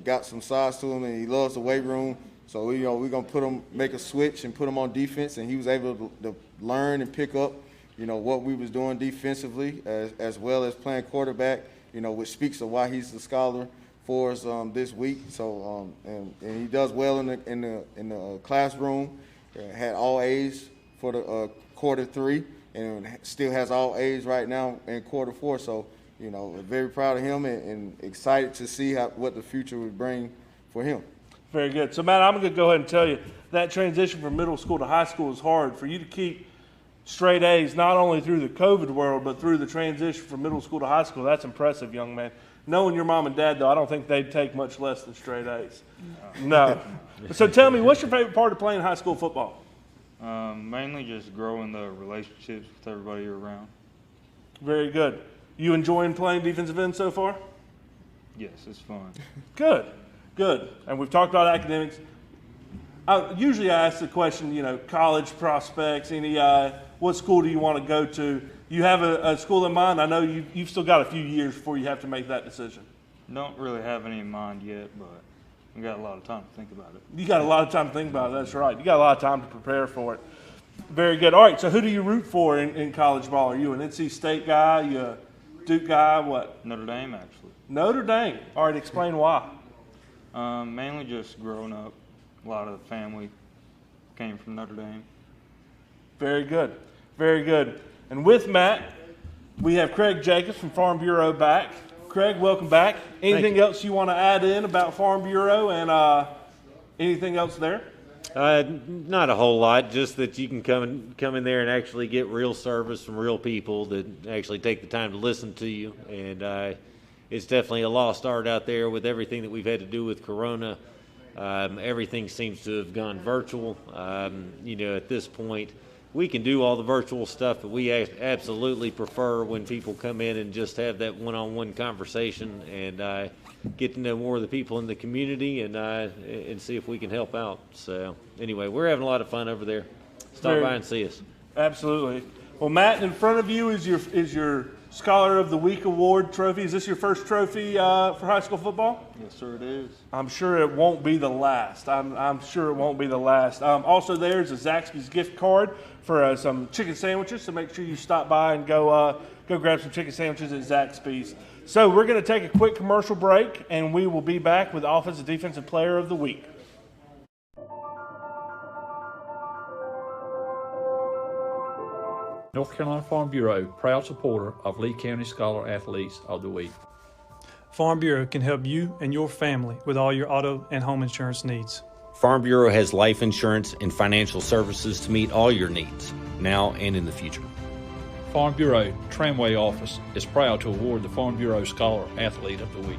got some size to him, and he loves the weight room. So we're gonna make a switch and put him on defense, and he was able to learn and pick up, what we was doing defensively as well as playing quarterback, which speaks of why he's the scholar for us this week. So and he does well in the classroom. Had all A's for the quarter 3, and still has all A's right now in quarter 4. So very proud of him and excited to see what the future would bring for him. Very good. So, Matt, I'm going to go ahead and tell you that transition from middle school to high school is hard. For you to keep straight A's not only through the COVID world but through the transition from middle school to high school, that's impressive, young man. Knowing your mom and dad, though, I don't think they'd take much less than straight A's. No. So tell me, what's your favorite part of playing high school football? Mainly just growing the relationships with everybody you're around. Very good. You enjoying playing defensive end so far? Yes, it's fun. Good. And we've talked about academics. Usually I ask the question, college prospects, what school do you want to go to? You have a school in mind? I know you've still got a few years before you have to make that decision. Don't really have any in mind yet, but we got a lot of time to think about it. You got a lot of time to think about it, that's right. You got a lot of time to prepare for it. Very good. All right, so who do you root for in college ball? Are you an NC State guy? You a Duke guy? What? Notre Dame, actually. Notre Dame. All right, explain why. Mainly just growing up. A lot of the family came from Notre Dame. Very good. And with Matt, we have Craig Jacobs from Farm Bureau back. Craig, welcome back. Anything else you want to add in about Farm Bureau and anything else there? Not a whole lot, just that you can come in there and actually get real service from real people that actually take the time to listen to you. And it's definitely a lost art out there with everything that we've had to do with Corona. Everything seems to have gone virtual. At this point, we can do all the virtual stuff, but we absolutely prefer when people come in and just have that one-on-one conversation and get to know more of the people in the community and see if we can help out. So anyway, we're having a lot of fun over there. Stop by and see us. Absolutely. Well, Matt, in front of you is your Scholar of the Week award trophy. Is this your first trophy for high school football? Yes, sir, it is. I'm sure it won't be the last. I'm sure it won't be the last. Also, there's a Zaxby's gift card for some chicken sandwiches, so make sure you stop by and go grab some chicken sandwiches at Zaxby's. So we're going to take a quick commercial break, and we will be back with Offensive Defensive Player of the Week. North Carolina Farm Bureau, proud supporter of Lee County Scholar Athletes of the Week. Farm Bureau can help you and your family with all your auto and home insurance needs. Farm Bureau has life insurance and financial services to meet all your needs, now and in the future. Farm Bureau Tramway Office is proud to award the Farm Bureau Scholar Athlete of the Week.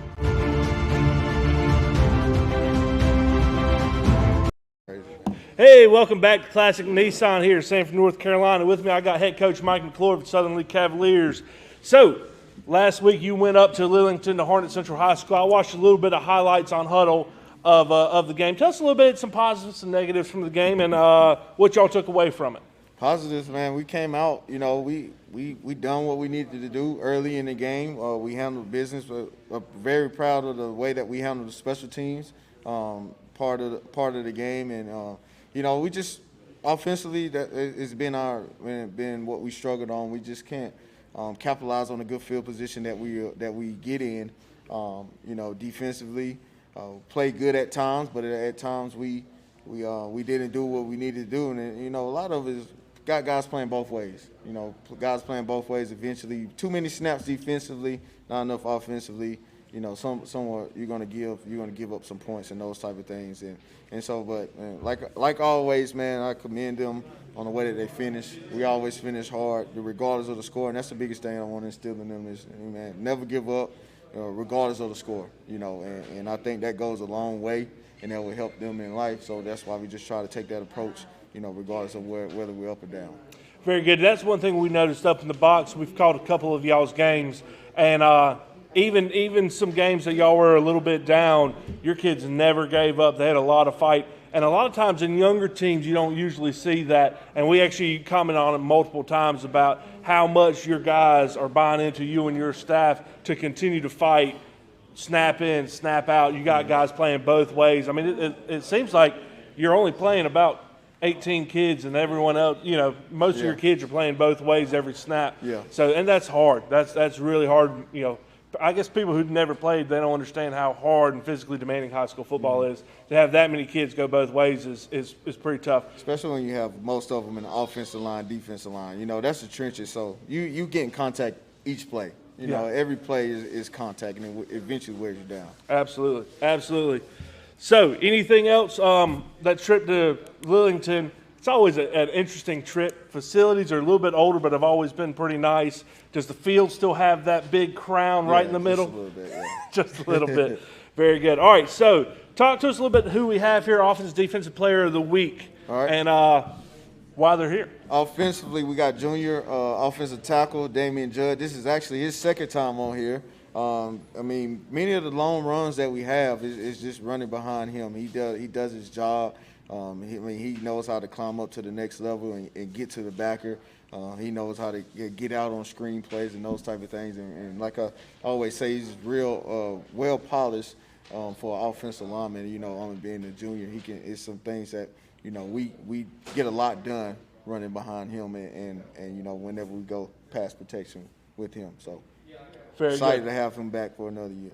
Hey, welcome back to Classic Nissan here in Sanford, North Carolina. With me, I got head coach Mike McClure of the Southern League Cavaliers. So, last week you went up to Lillington to Harnett Central High School. I watched a little bit of highlights on Huddle of the game. Tell us a little bit, some positives and negatives from the game and what y'all took away from it. Positives, man. We came out, we done what we needed to do early in the game. We handled business, but I'm very proud of the way that we handled the special teams part of the game. And, we just offensively, that it's been what we struggled on. We just can't capitalize on the good field position that we get in. Defensively, play good at times, but at times we didn't do what we needed to do, and a lot of it is got guys playing both ways. You know, guys playing both ways eventually. Too many snaps defensively, not enough offensively. You know, somewhere you're gonna give up some points and those type of things. And so, but man, like always, man, I commend them on the way that they finish. We always finish hard, regardless of the score, and that's the biggest thing I want to instill in them is, man, never give up, regardless of the score. You know, and I think that goes a long way, and that will help them in life. So that's why we just try to take that approach, you know, regardless of whether we're up or down. Very good. That's one thing we noticed up in the box. We've called a couple of y'all's games, and even some games that y'all were a little bit down, your kids never gave up. They had a lot of fight. And a lot of times in younger teams, you don't usually see that. And we actually comment on it multiple times about how much your guys are buying into you and your staff to continue to fight, snap in, snap out. You got guys playing both ways. I mean, it seems like you're only playing about 18 kids, and everyone else, you know, most of your kids are playing both ways every snap. Yeah. So, and that's hard. That's really hard, you know. I guess people who've never played, they don't understand how hard and physically demanding high school football is. To have that many kids go both ways is pretty tough. Especially when you have most of them in the offensive line, defensive line. You know, that's the trenches. So you get in contact each play. You know, every play is contact, and it eventually wears you down. Absolutely. Absolutely. So anything else? That trip to Lillington, it's always an interesting trip. Facilities are a little bit older, but have always been pretty nice. Does the field still have that big crown right in the middle? Just a little bit, yeah. Just a little bit. Very good. All right, so talk to us a little bit who we have here, Offensive Defensive Player of the Week, All right. and why they're here. Offensively, we got junior offensive tackle Damien Judd. This is actually his second time on here. I mean, many of the long runs that we have is just running behind him. He does his job. He knows how to climb up to the next level and get to the backer. He knows how to get out on screen plays and those type of things. And like I always say, he's real well polished for an offensive lineman. You know, only being a junior, it's some things that, you know, we get a lot done running behind him and you know, whenever we go pass protection with him. So excited to have him back for another year.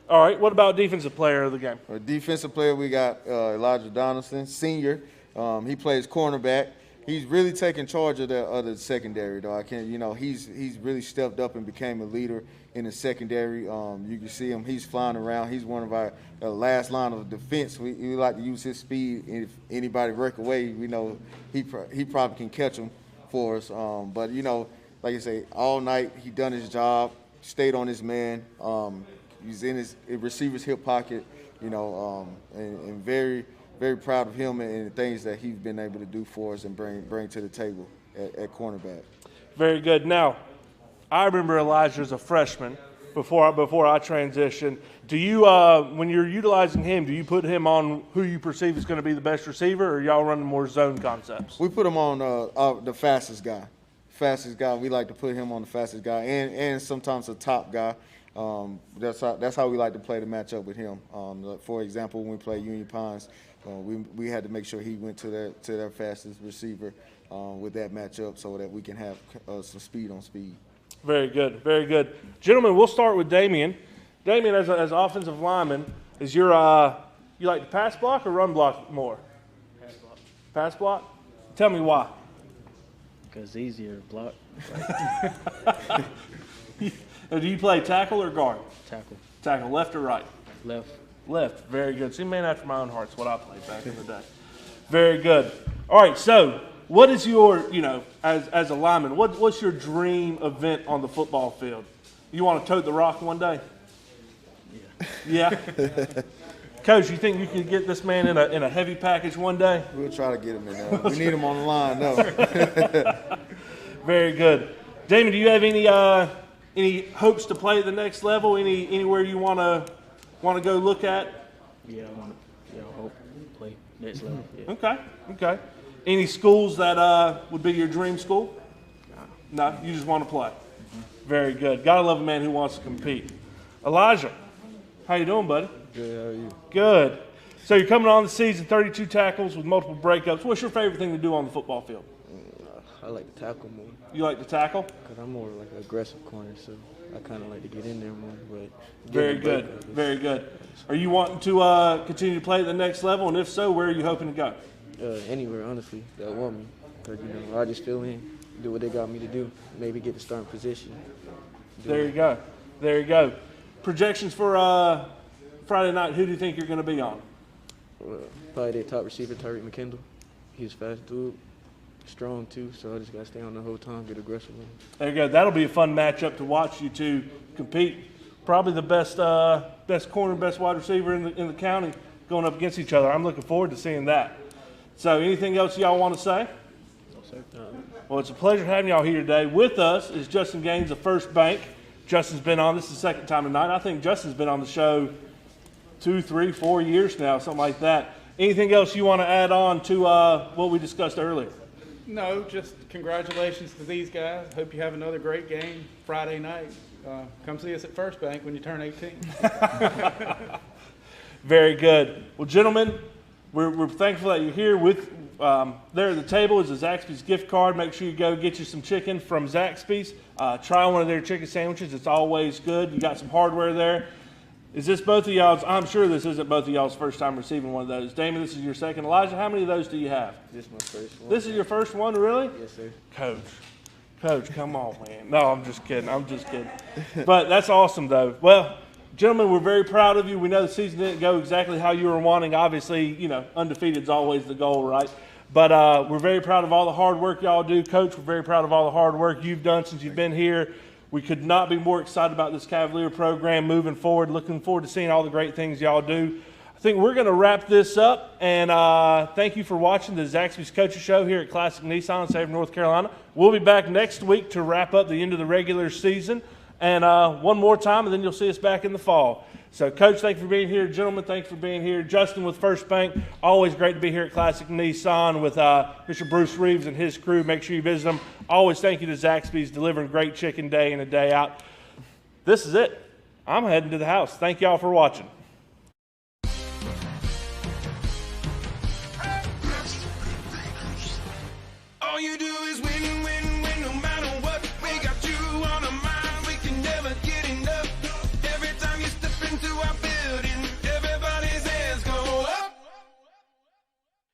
All right, what about Defensive Player of the game? Defensive player, we got Elijah Donaldson, senior. He plays cornerback. He's really taken charge of the secondary, though. He's really stepped up and became a leader in the secondary. You can see him; he's flying around. He's one of our last line of defense. We like to use his speed. If anybody break away, we know he probably can catch them for us. But you know, like I say, all night he done his job, stayed on his man. He's in his receiver's hip pocket, you know, and very, very proud of him and the things that he's been able to do for us and bring to the table at cornerback. Very good. Now, I remember Elijah as a freshman before I transitioned. Do you, when you're utilizing him, do you put him on who you perceive is going to be the best receiver, or y'all running more zone concepts? We put him on the fastest guy. Fastest guy. We like to put him on the fastest guy and sometimes a top guy. That's how we like to play the matchup with him. For example, when we play Union Pines, we had to make sure he went to their fastest receiver with that matchup so that we can have some speed on speed. Very good, very good. Gentlemen, we'll start with Damien. Damien, as an offensive lineman, is your you like to pass block or run block more? Pass block. Pass block? Tell me why. Because it's easier to block. Do you play tackle or guard? Tackle. Tackle, left or right? Left. Left, very good. See, man after my own heart's what I played back in the day. Very good. All right, so what is your, you know, as a lineman, what's your dream event on the football field? You want to tote the rock one day? Yeah. Yeah? Coach, you think you could get this man in a heavy package one day? We'll try to get him in there. We need him on the line, though. Very good. Damien, do you have any hopes to play at the next level? Anywhere you want to go look at? Yeah, I hope to play next level. Yeah. Okay. Any schools that would be your dream school? No, you just want to play. Very good. Gotta love a man who wants to compete. Elijah, how you doing, buddy? Good. How are you? Good. So you're coming on the season, 32 tackles with multiple breakups. What's your favorite thing to do on the football field? I like to tackle more. You like to tackle? Because I'm more like an aggressive corner, so I kind of like to get in there more. But very good, very good. Are you wanting to continue to play at the next level? And if so, where are you hoping to go? Anywhere, honestly, that want me. But, I just fill in, do what they got me to do, maybe get the starting position. There you go. There you go. Projections for Friday night, who do you think you're going to be on? Probably their top receiver, Tyrek Mckindle. He's a fast dude, strong too, so I just got to stay on the whole time, get aggressive with him. There you go. That'll be a fun matchup to watch you two compete. Probably the best corner, best wide receiver in the county going up against each other. I'm looking forward to seeing that. So anything else y'all want to say? Well, it's a pleasure having y'all here today. With us is Justin Gaines of First Bank. Justin's been on. This is the second time tonight. I think Justin's been on the show 2, 3, 4 years now, something like that. Anything else you want to add on to what we discussed earlier? No, just congratulations to these guys. Hope you have another great game Friday night. Come see us at First Bank when you turn 18. Very good. Well, gentlemen, we're thankful that you're here. With there at the table is a Zaxby's gift card. Make sure you go get you some chicken from Zaxby's. Try one of their chicken sandwiches. It's always good. You got some hardware there. Is this both of y'all's? I'm sure this isn't both of y'all's first time receiving one of those. Damien, this is your second. Elijah, how many of those do you have? This is my first one. This is your first one, really? Yes, sir. Coach, come on, man. No, I'm just kidding. But that's awesome, though. Well, gentlemen, we're very proud of you. We know the season didn't go exactly how you were wanting. Obviously, undefeated is always the goal, right? But we're very proud of all the hard work y'all do. Coach, we're very proud of all the hard work you've done since you've been here. We could not be more excited about this Cavalier program moving forward. Looking forward to seeing all the great things y'all do. I think we're going to wrap this up, and thank you for watching the Zaxby's Coaches Show here at Classic Nissan in Sanford, North Carolina. We'll be back next week to wrap up the end of the regular season, and one more time, and then you'll see us back in the fall. So, Coach, thank you for being here. Gentlemen, thank you for being here. Justin with First Bank, always great to be here at Classic Nissan with Mr. Bruce Reaves and his crew. Make sure you visit them. Always thank you to Zaxby's, delivering great chicken day in and day out. This is it. I'm heading to the house. Thank y'all for watching. All you do is win, win, win, no matter what. We got you on our mind, we can never get enough. Every time you step into our building, everybody's hands go up.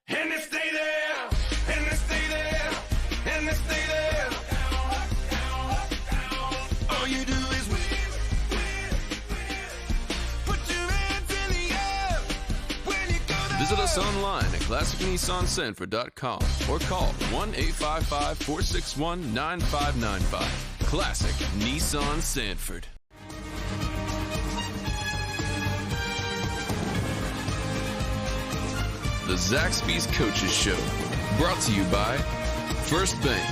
And they stay there, and they stay there, and they stay there. All you do is win, win, win. Put your hands in the air when you go to Visit us online at ClassicNissanSanford.com or call 1-855-461-9595. Classic Nissan Sanford. The Zaxby's Coaches Show, brought to you by First Bank,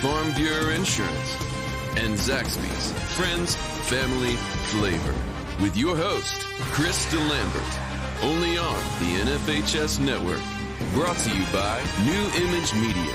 Farm Bureau Insurance, and Zaxby's Friends, Family, Flavor. With your host, Chris DeLambert, only on the NFHS Network. Brought to you by New Image Media.